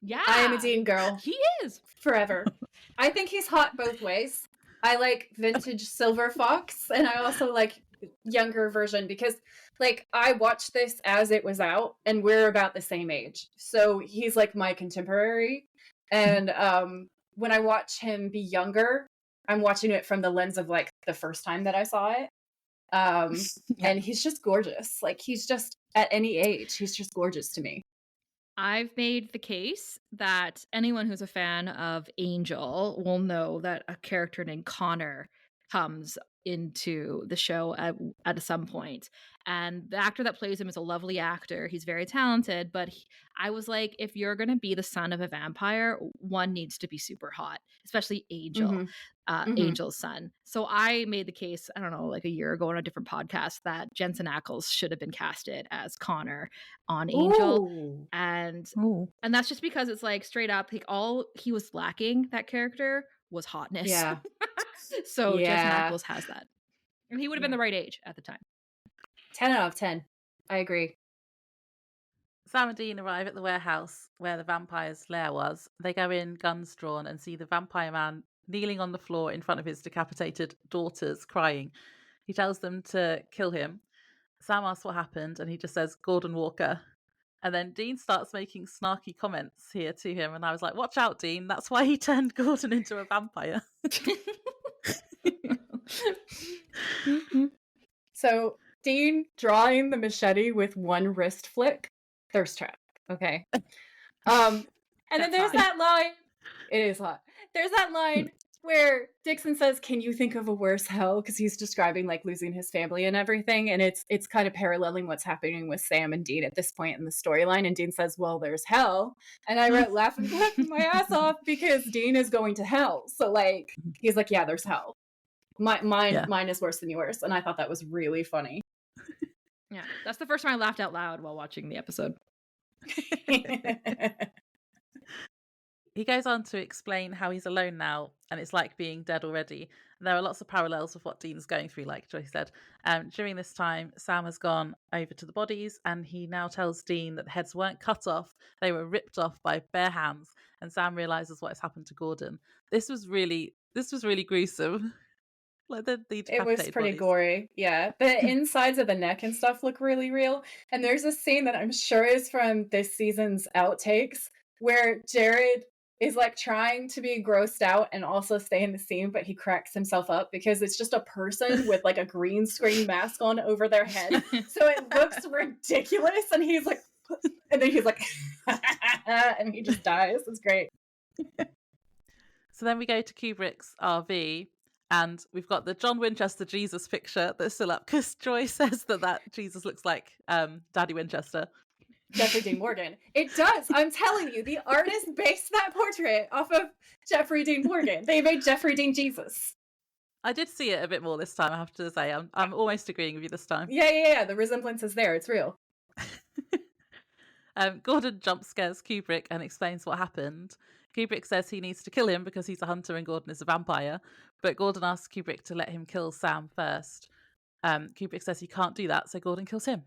Yeah. I am a Dean girl. He is. Forever. I think he's hot both ways. I like vintage Silver Fox, and I also like younger version because like I watched this as it was out, and we're about the same age. So he's like my contemporary. And when I watch him be younger, I'm watching it from the lens of like the first time that I saw it. And he's just gorgeous. Like he's just at any age, he's just gorgeous to me. I've made the case that anyone who's a fan of Angel will know that a character named Connor comes into the show at some point. And the actor that plays him is a lovely actor. He's very talented, but I was like, if you're going to be the son of a vampire, one needs to be super hot, especially Angel, Angel's son. So I made the case, I don't know, like a year ago on a different podcast that Jensen Ackles should have been casted as Connor on Angel. Ooh. And that's just because it's like straight up, like all he was lacking, that character, was hotness. Yeah. So Jensen Ackles has that. And he would have been the right age at the time. 10 out of 10. I agree. Sam and Dean arrive at the warehouse where the vampire's lair was. They go in, guns drawn, and see the vampire man kneeling on the floor in front of his decapitated daughters, crying. He tells them to kill him. Sam asks what happened, and he just says, Gordon Walker. And then Dean starts making snarky comments here to him, and I was like, watch out, Dean. That's why he turned Gordon into a vampire. So Dean drawing the machete with one wrist flick, thirst trap. Okay. And then there's that line. It is hot. There's that line where Dixon says, "Can you think of a worse hell?" Because he's describing like losing his family and everything, and it's kind of paralleling what's happening with Sam and Dean at this point in the storyline. And Dean says, "Well, there's hell," and I wrote laughing my ass off because Dean is going to hell. So like he's like, "Yeah, there's hell. Mine is worse than yours," and I thought that was really funny. Yeah, that's the first time I laughed out loud while watching the episode. He goes on to explain how he's alone now and it's like being dead already. There are lots of parallels with what Dean's going through, like Joyce said. During this time, Sam has gone over to the bodies and he now tells Dean that the heads weren't cut off, they were ripped off by bare hands. And Sam realizes what has happened to Gordon. This was really gruesome. Like the it was pretty gory. Yeah, the insides of the neck and stuff look really real. And there's a scene that I'm sure is from this season's outtakes where Jared is like trying to be grossed out and also stay in the scene, but he cracks himself up because it's just a person with like a green screen mask on over their head. So it looks ridiculous. And he's like, and then he's like, and he just dies. It's great. So then we go to Kubrick's RV. And we've got the John Winchester Jesus picture that's still up because Joy says that Jesus looks like Daddy Winchester. Jeffrey Dean Morgan. It does. I'm telling you, the artist based that portrait off of Jeffrey Dean Morgan. They made Jeffrey Dean Jesus. I did see it a bit more this time, I have to say. I'm almost agreeing with you this time. Yeah. The resemblance is there. It's real. Gordon jump scares Kubrick and explains what happened. Kubrick says he needs to kill him because he's a hunter and Gordon is a vampire, but Gordon asks Kubrick to let him kill Sam first. Kubrick says he can't do that, so Gordon kills him.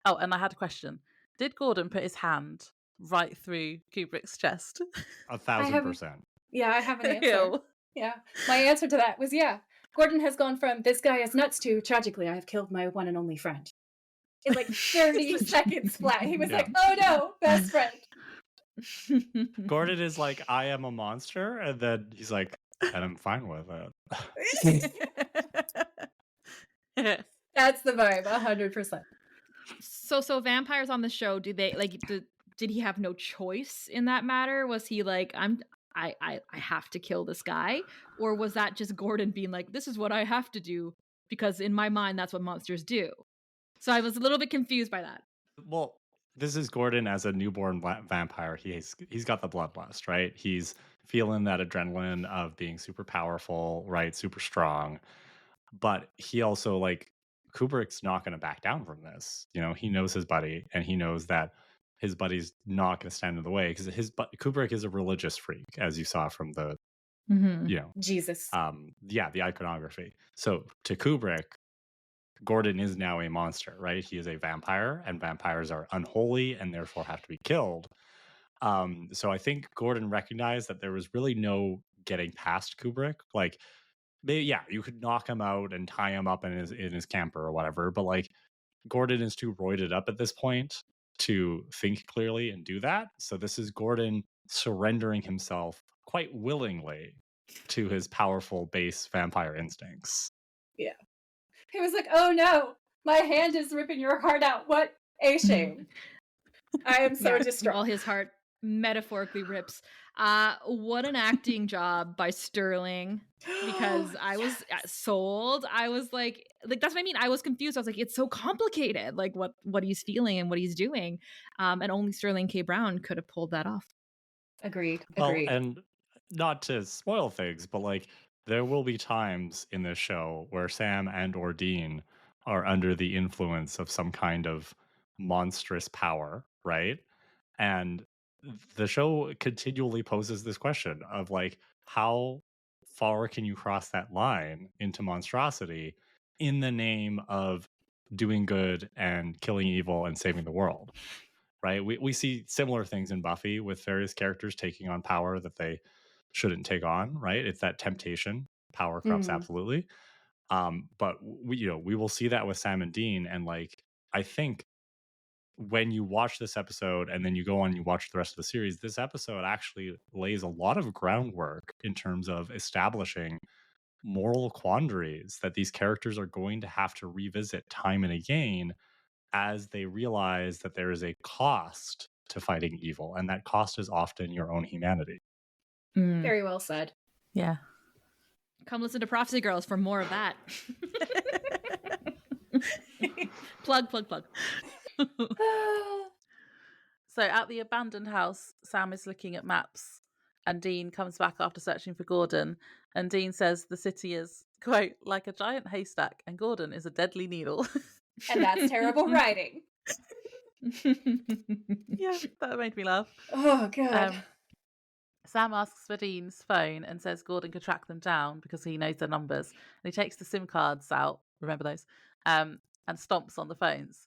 Oh, and I had a question. Did Gordon put his hand right through Kubrick's chest? 1,000%. Yeah, I have an answer. Ew. Yeah, my answer to that was yeah. Gordon has gone from this guy is nuts to tragically I have killed my one and only friend. In like 30 seconds flat. He was Yeah. like, oh no, best friend. Gordon is like, I am a monster, and then he's like, and I'm fine with it. That's the vibe, 100%. So vampires on the show, do they like did he have no choice in that matter? Was he like, I have to kill this guy? Or was that just Gordon being like, this is what I have to do because in my mind that's what monsters do? So I was a little bit confused by that. Well, this is Gordon as a newborn vampire. He's got the bloodlust, right? He's feeling that adrenaline of being super powerful, right? Super strong. But he also, like, Kubrick's not going to back down from this. You know, he knows his buddy, and he knows that his buddy's not going to stand in the way because Kubrick is a religious freak, as you saw from the, you know, Jesus. the iconography. So to Kubrick, Gordon is now a monster, right? He is a vampire, and vampires are unholy and therefore have to be killed. So I think Gordon recognized that there was really no getting past Kubrick. Like, yeah, you could knock him out and tie him up in his camper or whatever, but like Gordon is too roided up at this point to think clearly and do that. So this is Gordon surrendering himself quite willingly to his powerful base vampire instincts. Yeah. He was like, oh no, my hand is ripping your heart out. What a shame. I am so distraught. While his heart metaphorically rips. What an acting job by Sterling, because I was sold. I was like that's what I mean. I was confused. I was like, it's so complicated, like what he's feeling and what he's doing. And only Sterling K. Brown could have pulled that off. Agreed. Well, and not to spoil things, but like there will be times in this show where Sam and or Dean are under the influence of some kind of monstrous power, right? And the show continually poses this question of like, how far can you cross that line into monstrosity in the name of doing good and killing evil and saving the world, right? We see similar things in Buffy with various characters taking on power that they shouldn't take on, right? It's that temptation. Power corrupts absolutely. But we will see that with Sam and Dean, and like I think when you watch this episode and then you go on and you watch the rest of the series, this episode actually lays a lot of groundwork in terms of establishing moral quandaries that these characters are going to have to revisit time and again as they realize that there is a cost to fighting evil, and that cost is often your own humanity. Very well said. Yeah. Come listen to Prophecy Girls for more of that. Plug. So at the abandoned house, Sam is looking at maps and Dean comes back after searching for Gordon, and Dean says the city is, quote, like a giant haystack and Gordon is a deadly needle. And that's terrible writing. Yeah, that made me laugh. Oh, God. Sam asks for Dean's phone and says Gordon could track them down because he knows their numbers. And he takes the SIM cards out, remember those, and stomps on the phones.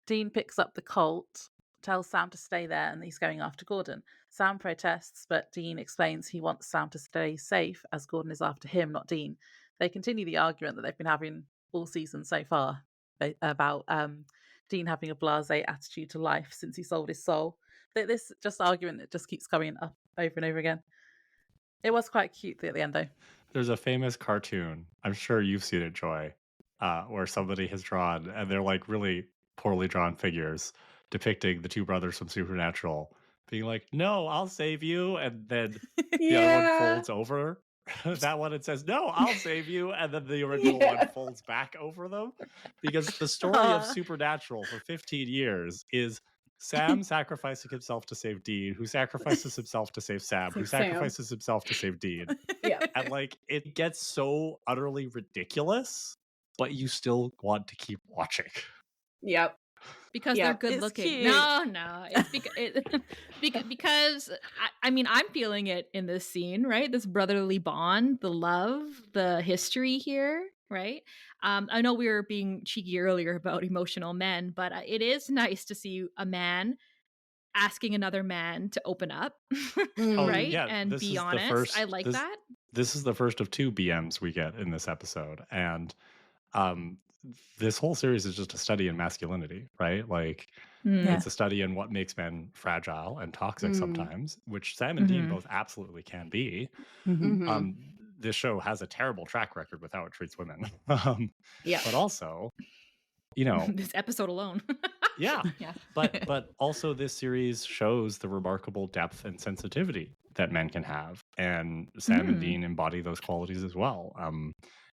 Dean picks up the Colt, tells Sam to stay there, and he's going after Gordon. Sam protests, but Dean explains he wants Sam to stay safe as Gordon is after him, not Dean. They continue the argument that they've been having all season so far about Dean having a blasé attitude to life since he sold his soul. This just argument that just keeps coming up over and over again. It was quite cute at the end, though. There's a famous cartoon, I'm sure you've seen it, Joy, where somebody has drawn, and they're like really poorly drawn figures depicting the two brothers from Supernatural being like, no, I'll save you, and then the other one folds over that one and says, no, I'll save you, and then the original one folds back over them, because the story of Supernatural for 15 years is Sam sacrificing himself to save Dean, who sacrifices himself to save Sam, who sacrifices himself to save Dean. Yeah. And like it gets so utterly ridiculous, but you still want to keep watching. Yep. because Yeah. they're good It's looking. cute. No, it's because I mean, I'm feeling it in this scene, right? This brotherly bond, the love, the history here, right? I know we were being cheeky earlier about emotional men, but it is nice to see a man asking another man to open up, Oh right? yeah, And this be is the honest. first. I like that. This is the first of 2 BMs we get in this episode, and um, this whole series is just a study in masculinity, right? Like, Mm. it's a study in what makes men fragile and toxic Mm. sometimes, which Sam and Dean Mhm. both absolutely can be. Mhm. This show has a terrible track record with how it treats women. Yeah. But also, you know, This episode alone. yeah. Yeah. But also this series shows the remarkable depth and sensitivity that men can have, and Sam and Mm. Dean embody those qualities as well.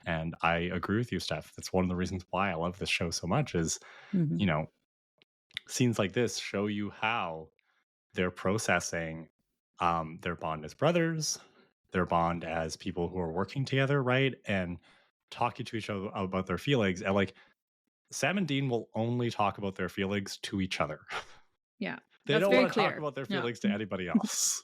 And I agree with you, Steph. That's one of the reasons why I love this show so much is, you know, scenes like this show you how they're processing their bond as brothers, their bond as people who are working together, right? And talking to each other about their feelings. And like, Sam and Dean will only talk about their feelings to each other. Yeah. They That's don't very want to talk clear. about their Yeah. feelings to anybody else.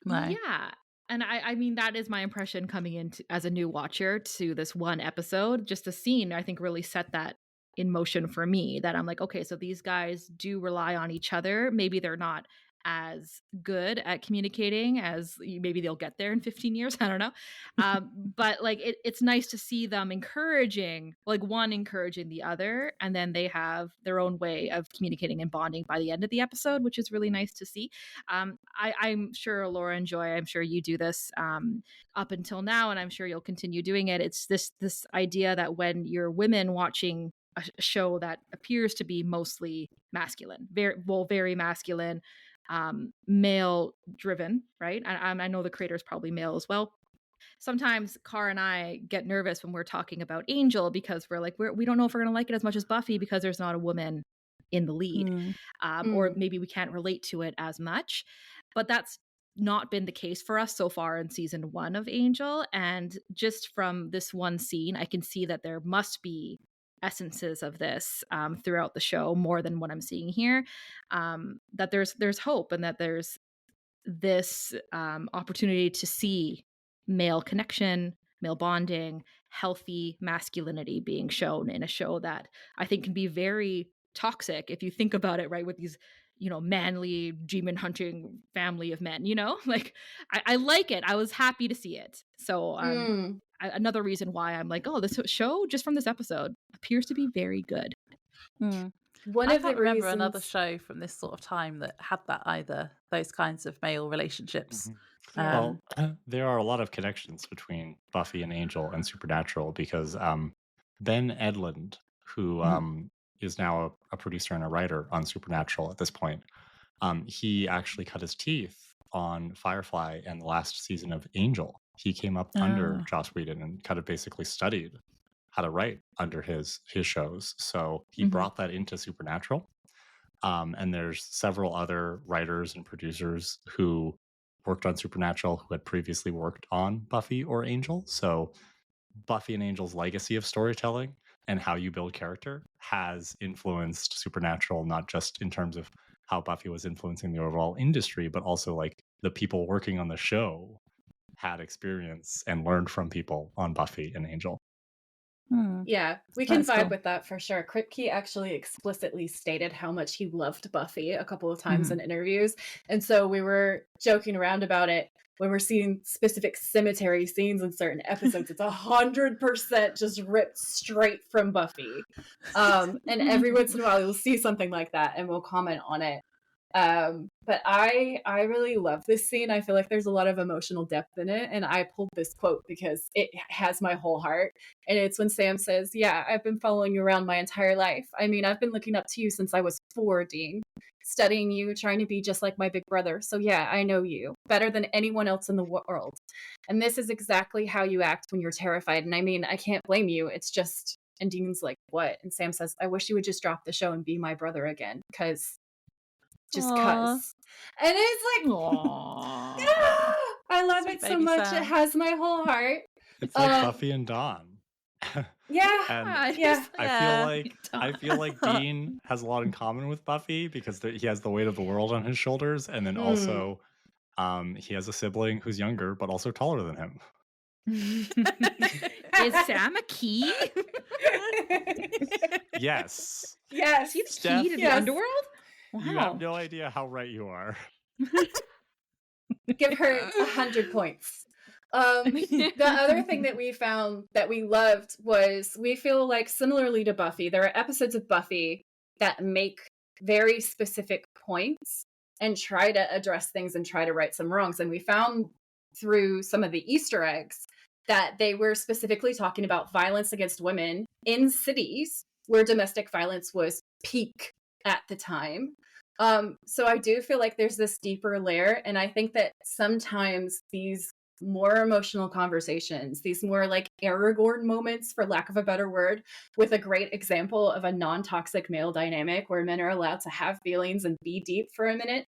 No. Yeah. And I mean, that is my impression coming into as a new watcher to this one episode. Just the scene, I think, really set that in motion for me, that I'm like, okay, so these guys do rely on each other. Maybe they're not as good at communicating as maybe they'll get there in 15 years. I don't know. But like, it's nice to see them encouraging, like one encouraging the other, and then they have their own way of communicating and bonding by the end of the episode, which is really nice to see. I'm sure Laura and Joy, I'm sure you do this up until now, and I'm sure you'll continue doing it. It's this idea that when you're women watching a show that appears to be mostly masculine, very masculine, male driven, right? I know the creator is probably male as well. Sometimes Kara and I get nervous when we're talking about Angel because we're like, we don't know if we're going to like it as much as Buffy because there's not a woman in the lead. Or maybe we can't relate to it as much. But that's not been the case for us so far in season 1 of Angel. And just from this one scene, I can see that there must be essences of this throughout the show, more than what I'm seeing here. That there's hope, and that there's this opportunity to see male connection, male bonding, healthy masculinity being shown in a show that I think can be very toxic if you think about it, right? With these, manly demon hunting family of men, like I like it. I was happy to see it. So another reason why I'm like, oh, this show just from this episode appears to be very good. One I of the can't remember reasons another show from this sort of time that had that either, those kinds of male relationships. Well, there are a lot of connections between Buffy and Angel and Supernatural because Ben Edlund, who is now a producer and a writer on Supernatural at this point, he actually cut his teeth on Firefly and the last season of Angel. He came up under Joss Whedon and kind of basically studied how to write under his shows. So he brought that into Supernatural. And there's several other writers and producers who worked on Supernatural who had previously worked on Buffy or Angel. So Buffy and Angel's legacy of storytelling and how you build character has influenced Supernatural, not just in terms of how Buffy was influencing the overall industry, but also like the people working on the show had experience and learned from people on Buffy and Angel. Yeah, we can That's vibe cool. with that for sure. Kripke actually explicitly stated how much he loved Buffy a couple of times in interviews. And so we were joking around about it when we're seeing specific cemetery scenes in certain episodes. It's 100% just ripped straight from Buffy. And every once in a while you'll see something like that and we'll comment on it. But I really love this scene. I feel like there's a lot of emotional depth in it. And I pulled this quote because it has my whole heart. And it's when Sam says, yeah, I've been following you around my entire life. I mean, I've been looking up to you since I was 4, Dean, studying you, trying to be just like my big brother. So yeah, I know you better than anyone else in the world. And this is exactly how you act when you're terrified. And I mean, I can't blame you. It's just, and Dean's like, what? And Sam says, I wish you would just drop the show and be my brother again. Just cuz. And it's like, I love Sweet it so baby much. Sam. It has my whole heart. It's like Buffy and Dawn. Yeah. And Yeah. I feel like Dean has a lot in common with Buffy because he has the weight of the world on his shoulders, and then also he has a sibling who's younger but also taller than him. Is Sam a key? Yes. Yes. Is he the Steph, key to the yes. underworld? You Wow. have no idea how right you are. Give her 100 points. The other thing that we found that we loved was we feel like similarly to Buffy, there are episodes of Buffy that make very specific points and try to address things and try to right some wrongs. And we found through some of the Easter eggs that they were specifically talking about violence against women in cities where domestic violence was peak at the time. So I do feel like there's this deeper layer, and I think that sometimes these more emotional conversations, these more like Aragorn moments, for lack of a better word, with a great example of a non-toxic male dynamic where men are allowed to have feelings and be deep for a minute,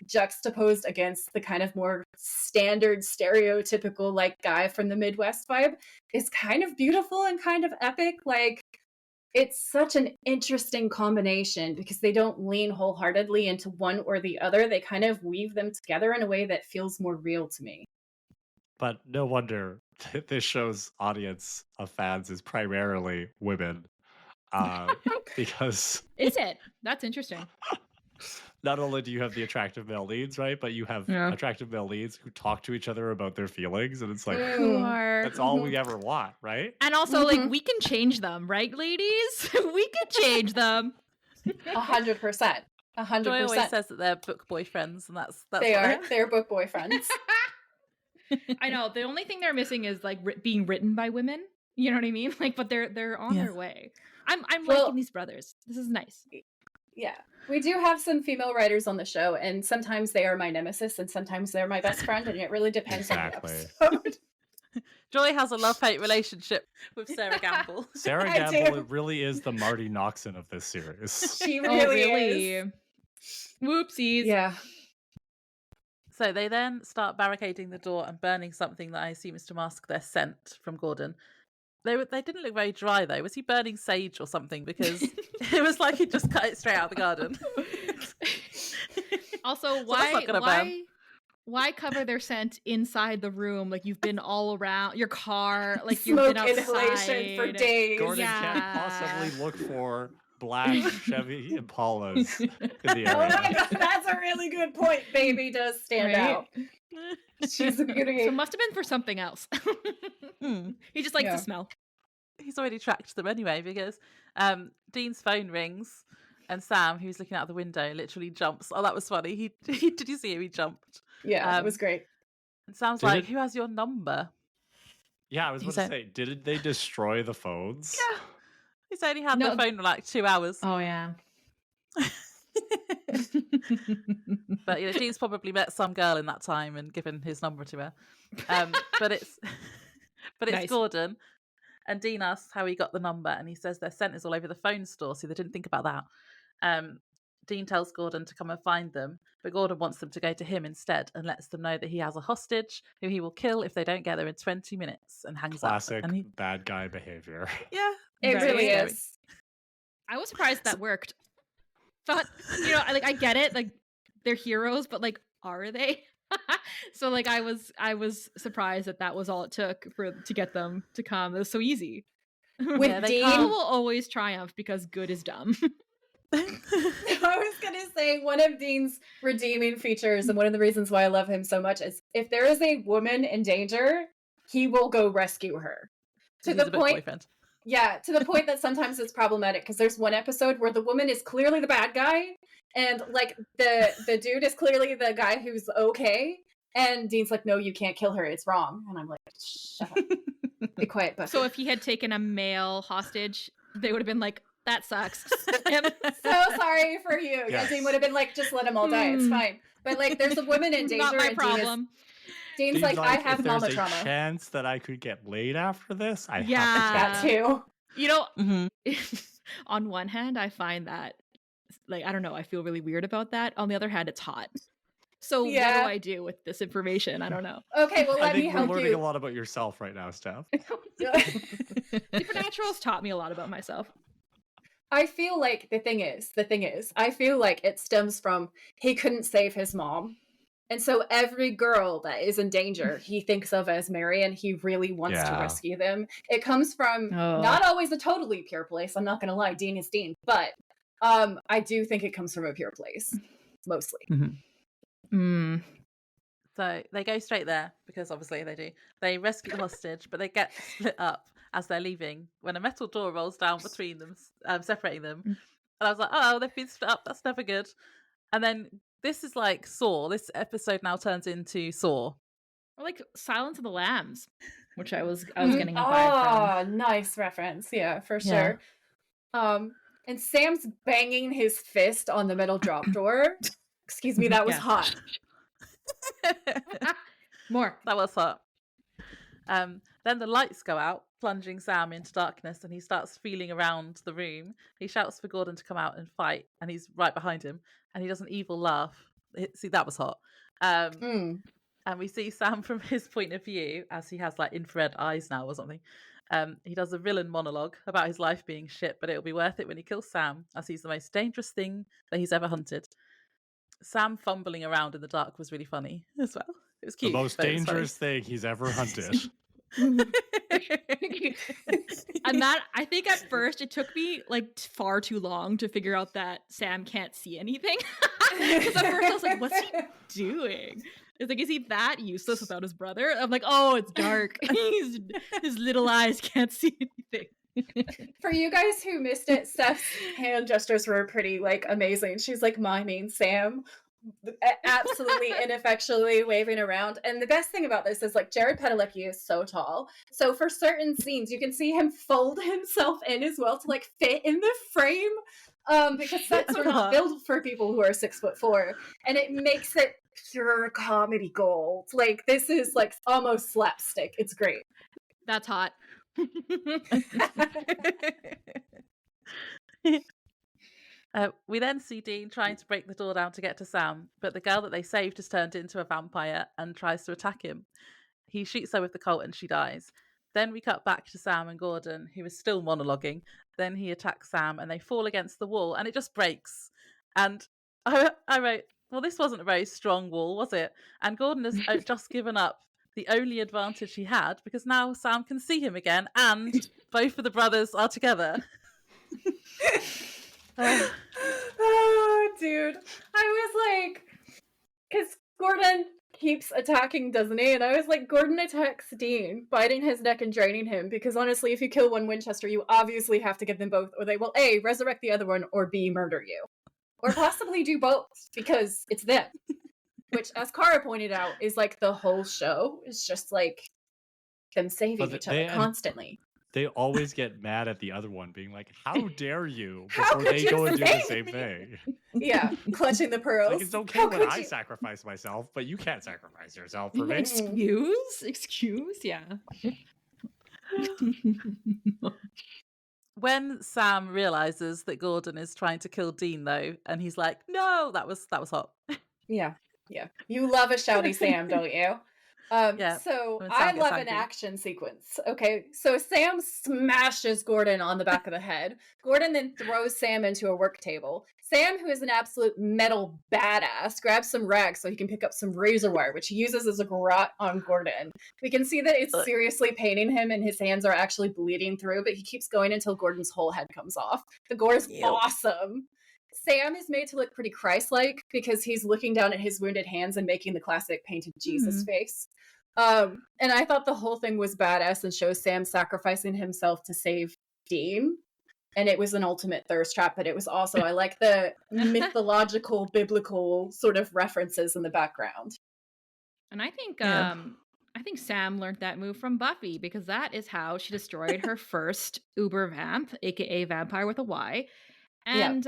juxtaposed against the kind of more standard stereotypical like guy from the Midwest vibe, is kind of beautiful and kind of epic. Like, it's such an interesting combination because they don't lean wholeheartedly into one or the other. They kind of weave them together in a way that feels more real to me. But no wonder this show's audience of fans is primarily women. Because Is it? That's interesting. not only do you have the attractive male leads, right? But you have attractive male leads who talk to each other about their feelings. And it's like, Who are that's all we ever want, right? And also, like, we can change them, right, ladies? We can change them. 100%. 100%. Joy always says that they're book boyfriends, and that's they are. They're book boyfriends. I know. The only thing they're missing is like being written by women. You know what I mean? Like, but they're on their way. I'm liking these brothers. This is nice. Yeah, we do have some female writers on the show, and sometimes they are my nemesis, and sometimes they're my best friend, and it really depends on the episode. Joy has a love-hate relationship with Sarah Gamble. Sarah Gamble really is the Marty Noxon of this series. She really is. Whoopsies. Yeah. So they then start barricading the door and burning something that I assume is to mask their scent from Gordon. They didn't look very dry though. Was he burning sage or something? Because it was like he just cut it straight out of the garden. Also, why cover their scent inside the room? Like, you've been all around your car, like you've been outside. Smoke inhalation for days. Gordon can't possibly look for black Chevy Impalas in the area. Oh my god, that's a really good point. Baby does stand out. She's a beauty. So it must have been for something else. He just likes the smell. He's already tracked them anyway, because Dean's phone rings and Sam, who's looking out the window, literally jumps. Oh, that was funny. Did you see him? He jumped. Yeah, it was great. And Sam's like, who has your number? Yeah, I was about to say, did they destroy the phones? Yeah. He's only had the phone for like 2 hours. Oh, yeah. But Dean's probably met some girl in that time and given his number to her. But it's nice. Gordon, and Dean asks how he got the number, and he says their scent is all over the phone store, so they didn't think about that. Dean tells Gordon to come and find them, but Gordon wants them to go to him instead and lets them know that he has a hostage who he will kill if they don't get there in 20 minutes, and hangs up. Classic bad guy behavior. Yeah, it really is. I was surprised that worked. Thought, I get it, like, they're heroes, but like, are they? So like, I was surprised that was all it took to get them to come. It was so easy. With Dean, will always triumph because good is dumb. I was gonna say, one of Dean's redeeming features and one of the reasons why I love him so much is if there is a woman in danger, he will go rescue her. To the point that sometimes it's problematic because there's one episode where the woman is clearly the bad guy and like the dude is clearly the guy who's okay, and Dean's like, no, you can't kill her, it's wrong. And I'm like, shut up. Be quiet, Buffy. So if he had taken a male hostage, they would have been like, that sucks. So sorry for you. Yes. Yeah, Dean would have been like, just let them all die, it's fine. But like, there's a woman in danger. Not my problem. Dean's like, I have mama trauma. There's a chance that I could get laid after this, I have that too. On one hand, I find that, like, I don't know, I feel really weird about that. On the other hand, it's hot. So what do Yeah. I do with this information? I don't know. Okay, well, I let me think we're help learning you. a lot about yourself right now, Steph. Supernatural's taught me a lot about myself. I feel like the thing is, I feel like it stems from he couldn't save his mom. And so every girl that is in danger, he thinks of as Mary, and he really wants to Yeah. rescue them. It comes from not always a totally pure place. I'm not going to lie, Dean is Dean. But I do think it comes from a pure place, mostly. So they go straight there, because obviously they do. They rescue the hostage, but they get split up as they're leaving when a metal door rolls down between them, separating them. And I was like, oh, they've been split up. That's never good. And then this is like Saw. This episode now turns into Saw. Or like Silence of the Lambs, which I was getting a vibe from. Nice reference. Yeah, for sure. And Sam's banging his fist on the metal drop door. Excuse me, that was hot. More. That was hot. Then the lights go out, plunging Sam into darkness, and he starts feeling around the room. He shouts for Gordon to come out and fight, and he's right behind him, and he does an evil laugh. See, that was hot. And we see Sam from his point of view, as he has like infrared eyes now or something. He does a villain monologue about his life being shit, but it'll be worth it when he kills Sam, as he's the most dangerous thing that he's ever hunted. Sam fumbling around in the dark was really funny as well. It was cute. The most dangerous thing he's ever hunted. And that, I think at first it took me like far too long to figure out that Sam can't see anything. Because at first I was like, what's he doing? It's like, is he that useless without his brother? I'm like, oh, it's dark. His little eyes can't see anything. For you guys who missed it, Steph's hand gestures were pretty like amazing. She's like miming Sam, absolutely ineffectually waving around. And the best thing about this is like Jared Padalecki is so tall, so for certain scenes you can see him fold himself in as well to like fit in the frame, because sets are not built for people who are 6'4", and it makes it pure comedy gold. Like this is like almost slapstick. It's great. That's hot. We then see Dean trying to break the door down to get to Sam, but the girl that they saved has turned into a vampire and tries to attack him. He shoots her with the Colt and she dies. Then we cut back to Sam and Gordon, who is still monologuing. Then he attacks Sam and they fall against the wall and it just breaks. And I wrote, well, this wasn't a very strong wall, was it? And Gordon has just given up the only advantage he had, because now Sam can see him again and both of the brothers are together. Oh, dude. I was like, because Gordon keeps attacking, doesn't he? And I was like, Gordon attacks Dean, biting his neck and draining him, because honestly, if you kill one Winchester, you obviously have to get them both, or they will A, resurrect the other one, or B, murder you. Or possibly do both, because it's them. Which, as Kara pointed out, is like the whole show. It's just like them saving each other constantly. They always get mad at the other one, being like, how dare you? How Before could they you go and do the save same me? thing. Yeah, clutching the pearls. Like, it's okay when I sacrifice myself, but you can't sacrifice yourself for me. Excuse? Yeah. When Sam realizes that Gordon is trying to kill Dean, though, and he's like, no, that was hot. Yeah. You love a shouty Sam, don't you? So I love an action sequence. Okay, so Sam smashes Gordon on the back of the head. Gordon then throws Sam into a work table. Sam, who is an absolute metal badass, grabs some rags so he can pick up some razor wire, which he uses as a garrote on Gordon. We can see that it's seriously paining him and his hands are actually bleeding through, but he keeps going until Gordon's whole head comes off. The gore is awesome. Sam is made to look pretty Christ-like because he's looking down at his wounded hands and making the classic painted Jesus face. And I thought the whole thing was badass and shows Sam sacrificing himself to save Dean. And it was an ultimate thirst trap, but it was also, I like the mythological, biblical sort of references in the background. And I think Sam learned that move from Buffy, because that is how she destroyed her first Uber vamp, aka vampire with a Y. And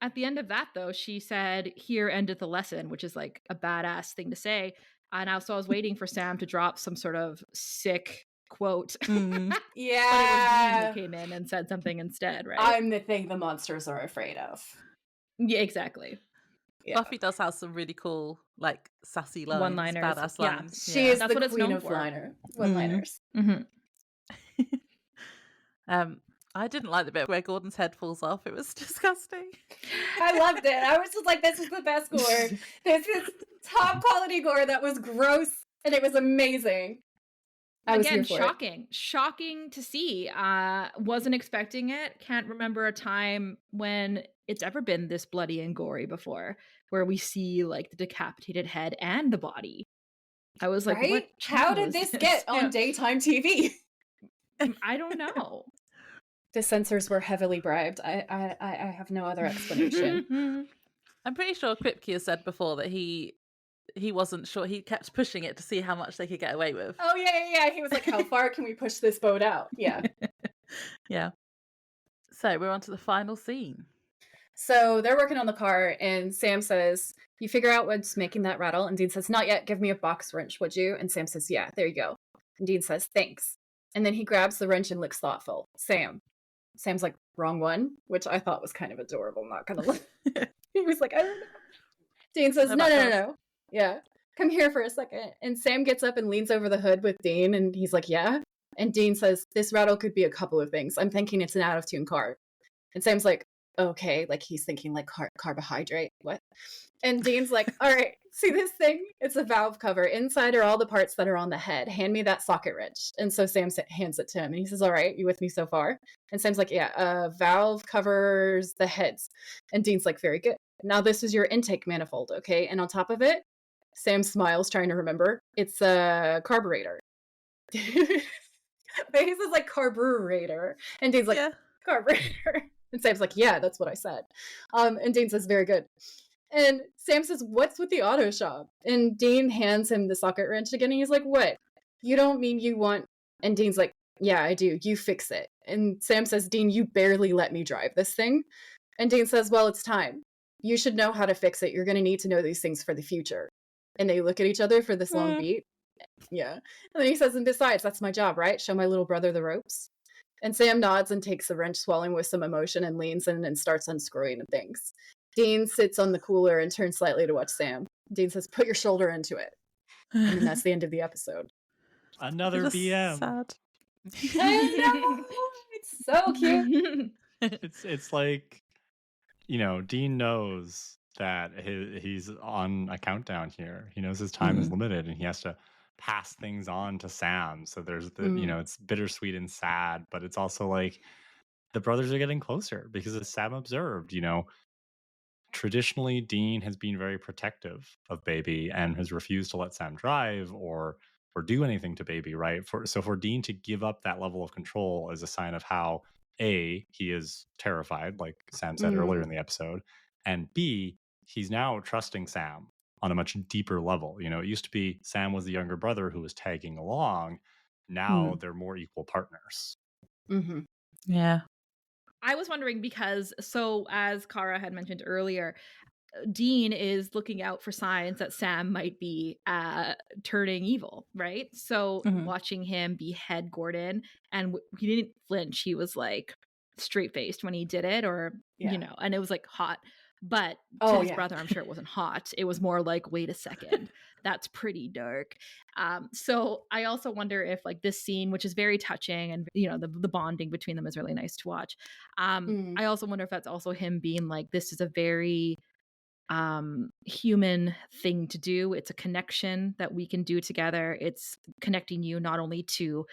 at the end of that, though, she said, "Here endeth the lesson," which is like a badass thing to say. And I was waiting for Sam to drop some sort of sick quote. Yeah. But it was Dean who came in and said something instead, right? I'm the thing the monsters are afraid of. Yeah, exactly. Yeah. Buffy does have some really cool, like, sassy lines, One-liners, badass yeah. lines. She is That's the what it's queen known of for. one-liners. I didn't like the bit where Gordon's head falls off. It was disgusting. I loved it. I was just like, this is the best gore. This is top quality gore that was gross and it was amazing. I was Again, here for shocking to see. Wasn't expecting it. Can't remember a time when it's ever been this bloody and gory before, where we see like the decapitated head and the body. I was like, right? what How channel did is this get on daytime TV? I don't know. The censors were heavily bribed. I have no other explanation. I'm pretty sure Kripke has said before that he wasn't sure. He kept pushing it to see how much they could get away with. Oh yeah. He was like, how far can we push this boat out? Yeah. Yeah. So we're on to the final scene. So they're working on the car, and Sam says, you figure out what's making that rattle? And Dean says, not yet. Give me a box wrench, would you? And Sam says, yeah, there you go. And Dean says, thanks. And then he grabs the wrench and looks thoughtful. Sam's like, wrong one, which I thought was kind of adorable, not gonna lie. He was like, I don't know. Dean says, no. Yeah. Come here for a second. And Sam gets up and leans over the hood with Dean, and he's like, yeah. And Dean says, this rattle could be a couple of things. I'm thinking it's an out-of-tune car. And Sam's like, okay, like he's thinking like carbohydrate. What? And Dean's like, all right, see this thing? It's a valve cover. Inside are all the parts that are on the head. Hand me that socket wrench. And so Sam hands it to him, and he says, all right, you with me so far? And Sam's like, yeah, valve covers the heads. And Dean's like, very good. Now this is your intake manifold, okay? And on top of it, Sam smiles, trying to remember, it's a carburetor. But he says like carburetor. And Dean's like, carburetor. And Sam's like, yeah, that's what I said. And Dean says, very good. And Sam says, what's with the auto shop? And Dean hands him the socket wrench again. And he's like, what? You don't mean you want... And Dean's like, yeah, I do. You fix it. And Sam says, Dean, you barely let me drive this thing. And Dean says, well, it's time. You should know how to fix it. You're going to need to know these things for the future. And they look at each other for this long beat. Yeah. And then he says, and besides, that's my job, right? Show my little brother the ropes. And Sam nods and takes the wrench, swelling with some emotion, and leans in and starts unscrewing things. Dean sits on the cooler and turns slightly to watch Sam. Dean says, put your shoulder into it. And then that's the end of the episode. Another BM. Sad. I know! It's so cute. It's like, you know, Dean knows that he's on a countdown here. He knows his time is limited, and he has to pass things on to Sam. So there's the, you know, it's bittersweet and sad, but it's also like the brothers are getting closer because, as Sam observed, you know, traditionally Dean has been very protective of Baby and has refused to let Sam drive or do anything to Baby, right? So for Dean to give up that level of control is a sign of how A, he is terrified, like Sam said earlier in the episode, and B, he's now trusting Sam on a much deeper level. You know, it used to be Sam was the younger brother who was tagging along. Now they're more equal partners. Yeah. I was wondering because, so as Kara had mentioned earlier, Dean is looking out for signs that Sam might be turning evil, right? So watching him behead Gordon, and he didn't flinch. He was like straight-faced when he did it, or, you know, and it was like hot. But to his brother, I'm sure it wasn't hot. It was more like, wait a second, that's pretty dark. So I also wonder if like this scene, which is very touching, and you know the bonding between them is really nice to watch. I also wonder if that's also him being like, this is a very human thing to do. It's a connection that we can do together. It's connecting you not only to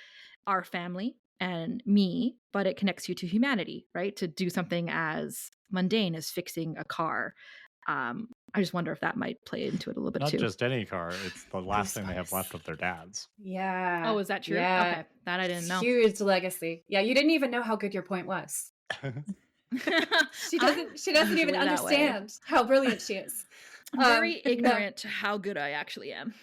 our family and me, but it connects you to humanity, right? To do something as mundane as fixing a car. I just wonder if that might play into it a little bit too. Not just any car, it's the last thing they have left of their dads. Yeah. Oh, is that true? Yeah. Okay, that I didn't know. Huge legacy. Yeah, you didn't even know how good your point was. She doesn't even understand how brilliant she is. I'm very ignorant to how good I actually am.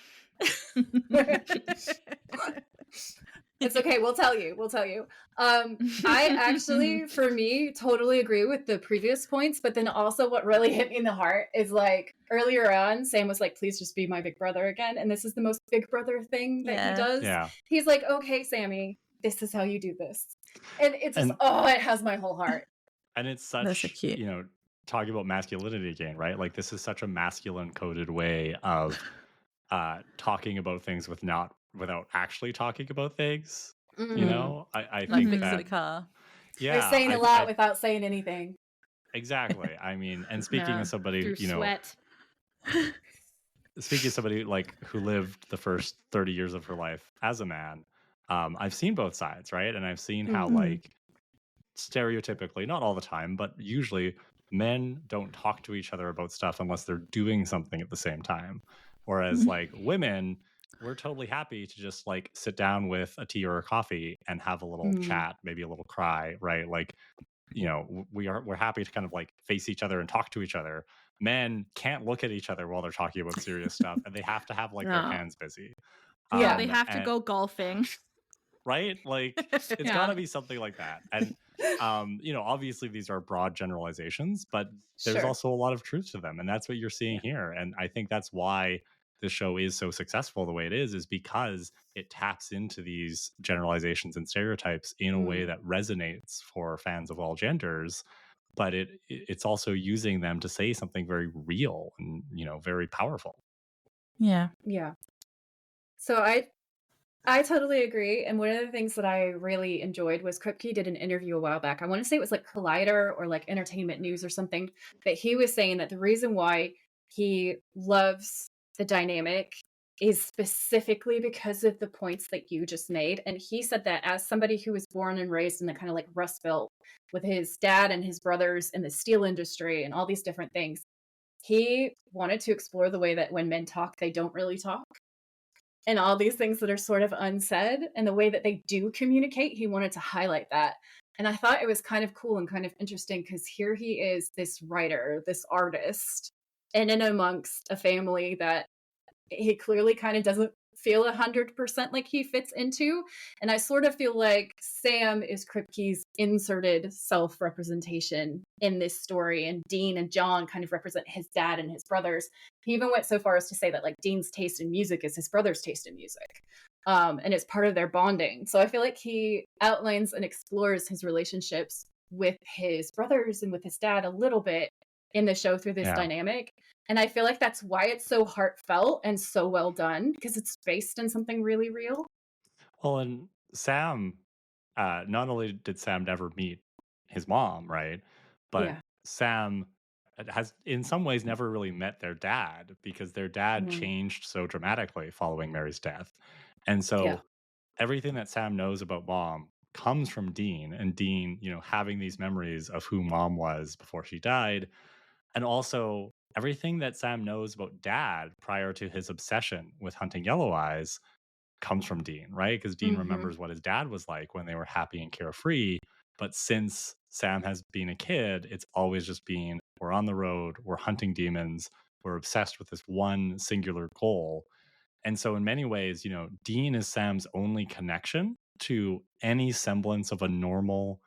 It's okay. We'll tell you. I actually, for me, totally agree with the previous points, but then also what really hit me in the heart is like earlier on, Sam was like, please just be my big brother again. And this is the most big brother thing that he does. Yeah. He's like, okay, Sammy, this is how you do this. And it's just, it has my whole heart. And it's such, That's so cute. you know, talking about masculinity again, right? Like this is such a masculine coded way of talking about things without actually talking about things. You know, I Like think fixing that a car. They're yeah, saying a lot I without saying anything. exactly. I mean, and speaking Yeah, as somebody, through you know, sweat. speaking as somebody like who lived the first 30 years of her life as a man, I've seen both sides, right? And I've seen how like stereotypically, not all the time, but usually men don't talk to each other about stuff unless they're doing something at the same time. Whereas like women, we're totally happy to just like sit down with a tea or a coffee and have a little chat, maybe a little cry, right? Like, you know, we're happy to kind of like face each other and talk to each other. Men can't look at each other while they're talking about serious stuff, and they have to have like their No. hands busy. Yeah, they have to And go golfing. right? Like it's Yeah. got to be something like that. And you know, obviously these are broad generalizations, but there's Sure. also a lot of truth to them, and that's what you're seeing here. And I think that's why this show is so successful the way it is because it taps into these generalizations and stereotypes in a way that resonates for fans of all genders, but it's also using them to say something very real and, you know, very powerful. Yeah. Yeah. So I totally agree. And one of the things that I really enjoyed was Kripke did an interview a while back. I want to say it was like Collider or like Entertainment News or something. But he was saying that the reason why he loves the dynamic is specifically because of the points that you just made. And he said that as somebody who was born and raised in the kind of like Rust Belt with his dad and his brothers in the steel industry and all these different things, he wanted to explore the way that when men talk, they don't really talk. And all these things that are sort of unsaid and the way that they do communicate, he wanted to highlight that. And I thought it was kind of cool and kind of interesting because here he is, this writer, this artist, and in amongst a family that he clearly kind of doesn't feel 100% like he fits into. And I sort of feel like Sam is Kripke's inserted self-representation in this story, and Dean and John kind of represent his dad and his brothers. He even went so far as to say that like Dean's taste in music is his brother's taste in music. And it's part of their bonding. So I feel like he outlines and explores his relationships with his brothers and with his dad a little bit in the show through this dynamic. And I feel like that's why it's so heartfelt and so well done, because it's based in something really real. Well, and Sam, not only did Sam never meet his mom, right? But Sam has, in some ways, never really met their dad because their dad changed so dramatically following Mary's death. And so everything that Sam knows about mom comes from Dean, and Dean, you know, having these memories of who mom was before she died. And also everything that Sam knows about dad prior to his obsession with hunting yellow eyes comes from Dean, right? Because Dean remembers what his dad was like when they were happy and carefree. But since Sam has been a kid, it's always just been we're on the road, we're hunting demons, we're obsessed with this one singular goal. And so, in many ways, you know, Dean is Sam's only connection to any semblance of a normal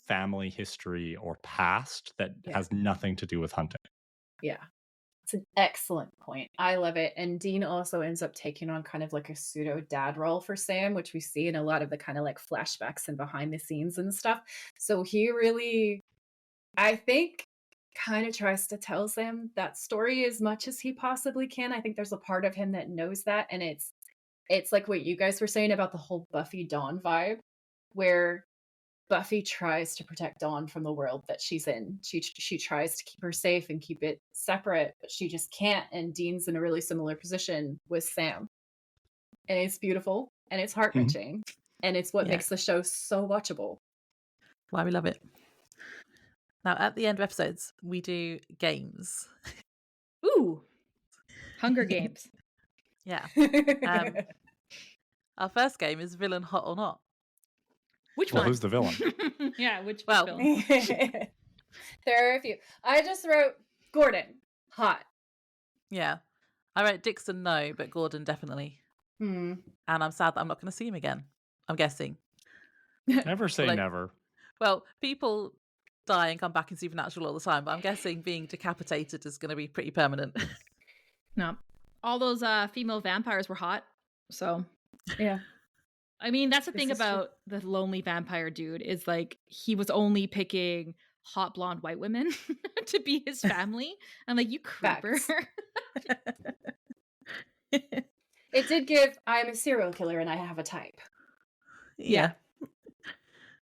family history or past that has nothing to do with hunting. Yeah. It's an excellent point. I love it. And Dean also ends up taking on kind of like a pseudo dad role for Sam, which we see in a lot of the kind of like flashbacks and behind the scenes and stuff. So he really, I think, kind of tries to tell Sam that story as much as he possibly can. I think there's a part of him that knows that. And it's like what you guys were saying about the whole Buffy Dawn vibe, where Buffy tries to protect Dawn from the world that she's in. She tries to keep her safe and keep it separate, but she just can't. And Dean's in a really similar position with Sam. And it's beautiful and it's heart-wrenching. And it's what makes the show so watchable. Why we love it. Now, at the end of episodes, we do games. Ooh. Hunger Games. Yeah. Our first game is Villain Hot or Not. Which one? Who's the villain? Yeah, which villain? There are a few. I just wrote Gordon, hot. Yeah. I wrote Dixon, no, but Gordon, definitely. And I'm sad that I'm not going to see him again, I'm guessing. Never say never. Well, people die and come back in Supernatural all the time, but I'm guessing being decapitated is going to be pretty permanent. No. All those female vampires were hot, so... Yeah. I mean, that's the thing about the lonely vampire dude is like he was only picking hot blonde white women to be his family. I'm like, you creeper. It did give, I'm a serial killer and I have a type. Yeah.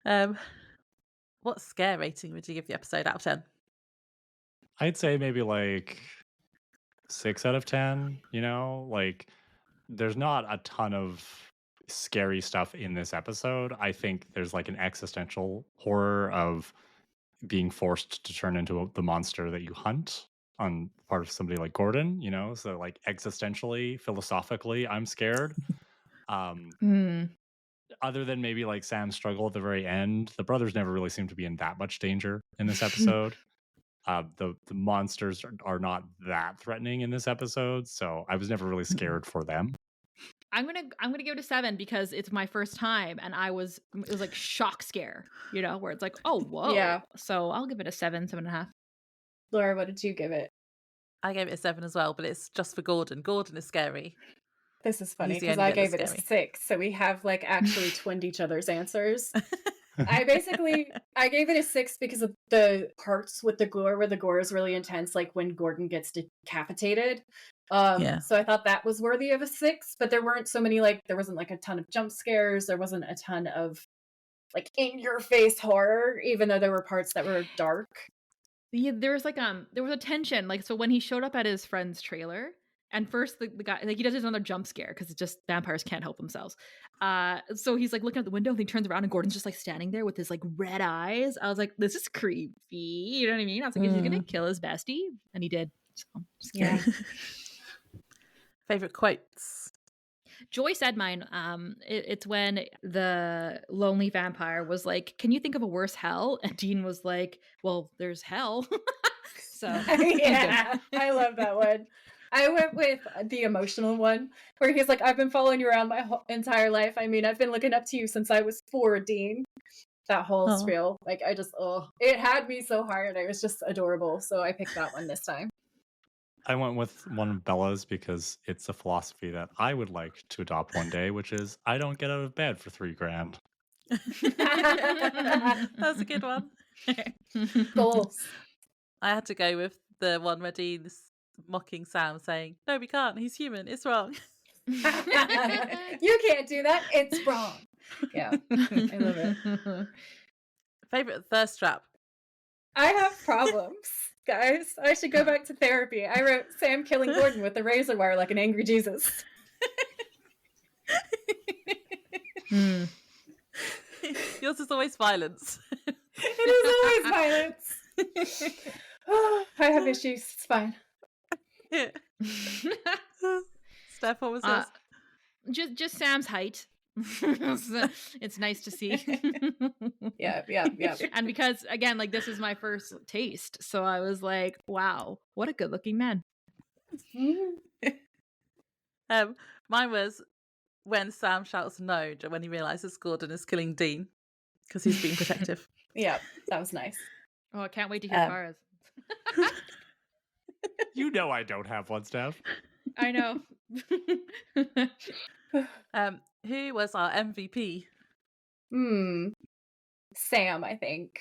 What scare rating would you give the episode out of 10? I'd say maybe like 6 out of 10, you know? Like, there's not a ton of scary stuff in this episode. I think there's like an existential horror of being forced to turn into the monster that you hunt on part of somebody like Gordon, you know? So like existentially, philosophically, I'm scared. Other than maybe like Sam's struggle at the very end, the brothers never really seem to be in that much danger in this episode. The monsters are not that threatening in this episode, so I was never really scared for them. I'm gonna give it a 7 because it's my first time and it was like shock scare, you know, where it's like, oh whoa. Yeah. So I'll give it a 7.5. Laura, what did you give it? I gave it a 7 as well, but it's just for Gordon. Gordon is scary. This is funny He's the because only I bit gave that's it a scary. 6, so we have like actually twinned each other's answers. I gave it a 6 because of the parts with the gore where the gore is really intense, like when Gordon gets decapitated. So I thought that was worthy of a 6, but there weren't so many, like, there wasn't like a ton of jump scares, there wasn't a ton of like in your face horror, even though there were parts that were dark. Yeah, there was a tension, like, so when he showed up at his friend's trailer, and first the guy, like, he does another jump scare because it's just vampires can't help themselves. So he's like looking out the window and he turns around and Gordon's just like standing there with his like red eyes. I was like, this is creepy. You know what I mean? I was like, is he gonna kill his bestie? And he did. So scary. Yeah. Favorite quotes? Joy said mine. It's when the lonely vampire was like, can you think of a worse hell? And Dean was like, well, there's hell. So yeah, I love that one. I went with the emotional one where he's like, I've been following you around my entire life. I mean, I've been looking up to you since I was 4, Dean. That whole spiel. Like, I just, it had me so hard. It was just adorable. So I picked that one this time. I went with one of Bela's because it's a philosophy that I would like to adopt one day, which is I don't get out of bed for $3,000. That's a good one. Goals. I had to go with the one where Dean's mocking Sam, saying, no, we can't. He's human. It's wrong. You can't do that. It's wrong. Yeah, I love it. Favorite thirst trap? I have problems, guys. I should go back to therapy. I wrote Sam killing Gordon with the razor wire like an angry Jesus. Yours is always violence. It is always violence. I have issues. It's fine. Steph, what was yours? Just Sam's height. It's nice to see. Yeah. And because again, like, this is my first taste, so I was like, wow, what a good looking man. Mine was when Sam shouts no when he realizes Gordon is killing Dean because he's being protective. Yeah, that was nice. Oh, I can't wait to hear Kara's. You know I don't have one, Steph. I know. Who was our MVP? Sam, I think.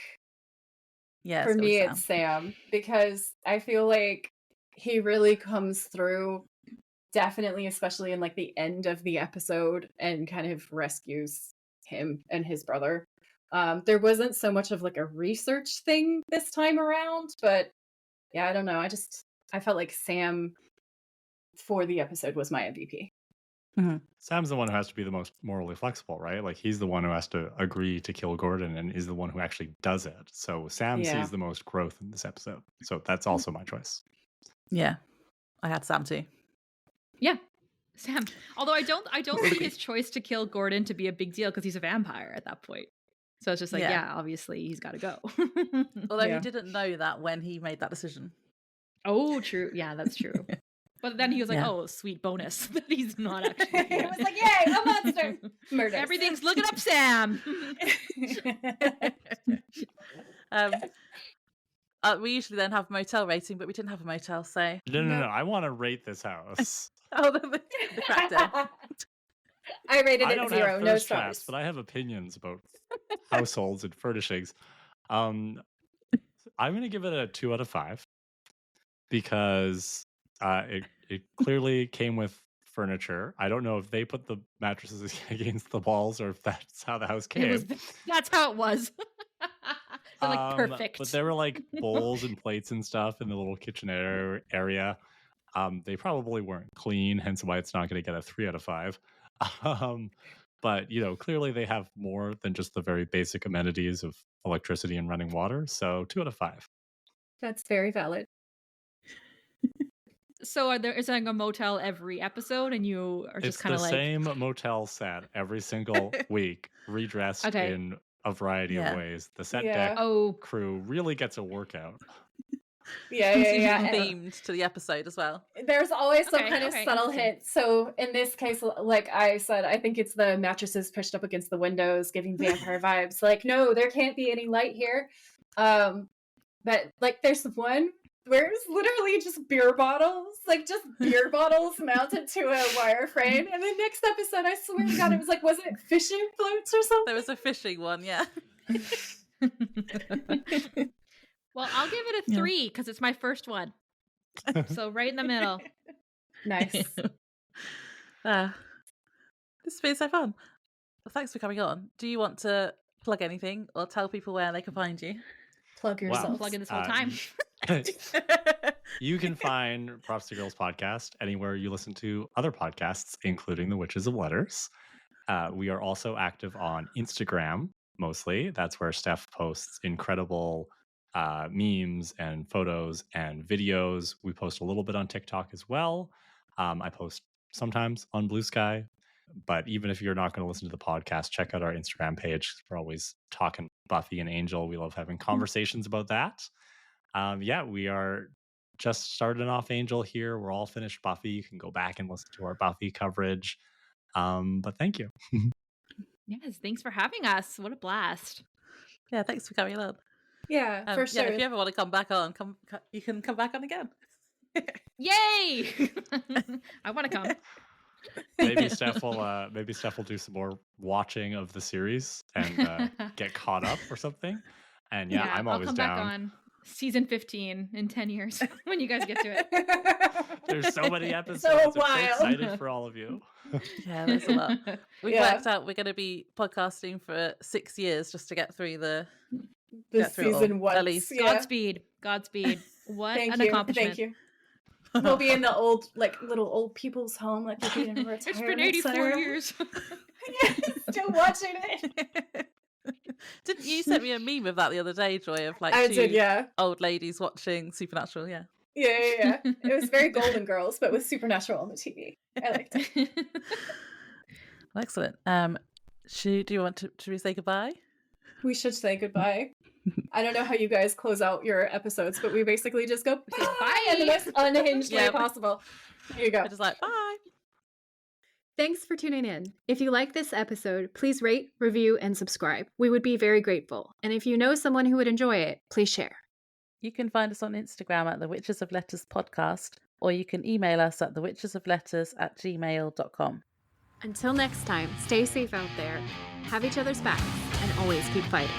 Yeah, for me, it's Sam because I feel like he really comes through, definitely, especially in like the end of the episode, and kind of rescues him and his brother. There wasn't so much of like a research thing this time around, but yeah, I don't know. I felt like Sam for the episode was my MVP. Mm-hmm. Sam's the one who has to be the most morally flexible, right? Like, he's the one who has to agree to kill Gordon and is the one who actually does it. So Sam sees the most growth in this episode. So that's also my choice. Yeah, I had Sam too. Yeah, Sam. Although I don't see his choice to kill Gordon to be a big deal because he's a vampire at that point. So it's just like, yeah obviously he's got to go. Although he didn't know that when he made that decision. Oh, true. Yeah, that's true. But then he was like, oh, sweet bonus that he's not actually. He was like, yay, a monster. Murder. Everything's looking up, Sam. We usually then have a motel rating, but we didn't have a motel, so... No. I want to rate this house. the crackdown. I rated I it don't 0, have no thirst stars. traps, but I have opinions about households and furnishings. I'm going to give it a 2 out of 5 because it clearly came with furniture. I don't know if they put the mattresses against the walls or if that's how the house came. That's how it was. So like perfect. But there were like bowls and plates and stuff in the little kitchen area. They probably weren't clean, hence why it's not going to get a 3 out of 5. But clearly they have more than just the very basic amenities of electricity and running water. So 2 out of 5. That's very valid. So is there like a motel every episode, and you are just kind of like the same motel set every single week, redressed in a variety of ways. The set deck crew really gets a workout. Yeah. Themed to the episode as well. There's always some kind of subtle hint. So in this case, like I said, I think it's the mattresses pushed up against the windows, giving vampire vibes. Like, no, there can't be any light here. But like, there's one where it's literally just beer bottles, mounted to a wire frame. And the next episode, I swear to God, it was like, was it fishing floats or something? There was a fishing one, yeah. Well, I'll give it a 3 because it's my first one. So right in the middle. Nice. This has been so fun. Well, thanks for coming on. Do you want to plug anything or tell people where they can find you? Plug yourself. Wow. Plugging this whole time. You can find Prophecy Girls podcast anywhere you listen to other podcasts, including The Witches of Letters. We are also active on Instagram, mostly. That's where Steph posts incredible memes and photos and videos. We post a little bit on TikTok as well. I post sometimes on Blue Sky. But even if you're not going to listen to the podcast, check out our Instagram page. We're always talking Buffy and Angel. We love having conversations about that. We are just starting off Angel here. We're all finished Buffy. You can go back and listen to our Buffy coverage. But thank you. Yes, thanks for having us. What a blast. Yeah, thanks for coming on. Yeah, for sure. Yeah, if you ever want to come back on, you can come back on again. Yay! I want to come. Maybe Steph will do some more watching of the series and get caught up or something. And I'm always I'll come down. Back on season 15 in 10 years when you guys get to it. There's so many episodes. So I'm so excited for all of you. Yeah, there's a lot. We've worked out we're going to be podcasting for 6 years just to get through the season one. At least. Godspeed. What an accomplishment. Thank you. We'll be in the little old people's home, like we'll be in a retirement It's been 84 center. years. Still watching it. Didn't you send me a meme of that the other day, Joy? Of like I two did, old ladies watching Supernatural. Yeah. Yeah. It was very Golden Girls, but with Supernatural on the TV. I liked it. Well, excellent. Do you want to say goodbye? We should say goodbye. I don't know how you guys close out your episodes, but we basically just go bye in the most unhinged way possible. Here you go. We're just like bye. Thanks for tuning in. If you like this episode, please rate, review, and subscribe. We would be very grateful. And if you know someone who would enjoy it, please share. You can find us on Instagram at the Witches of Letters podcast, or you can email us at thewitchesofletters@gmail.com. Until next time, stay safe out there, have each other's backs, and always keep fighting.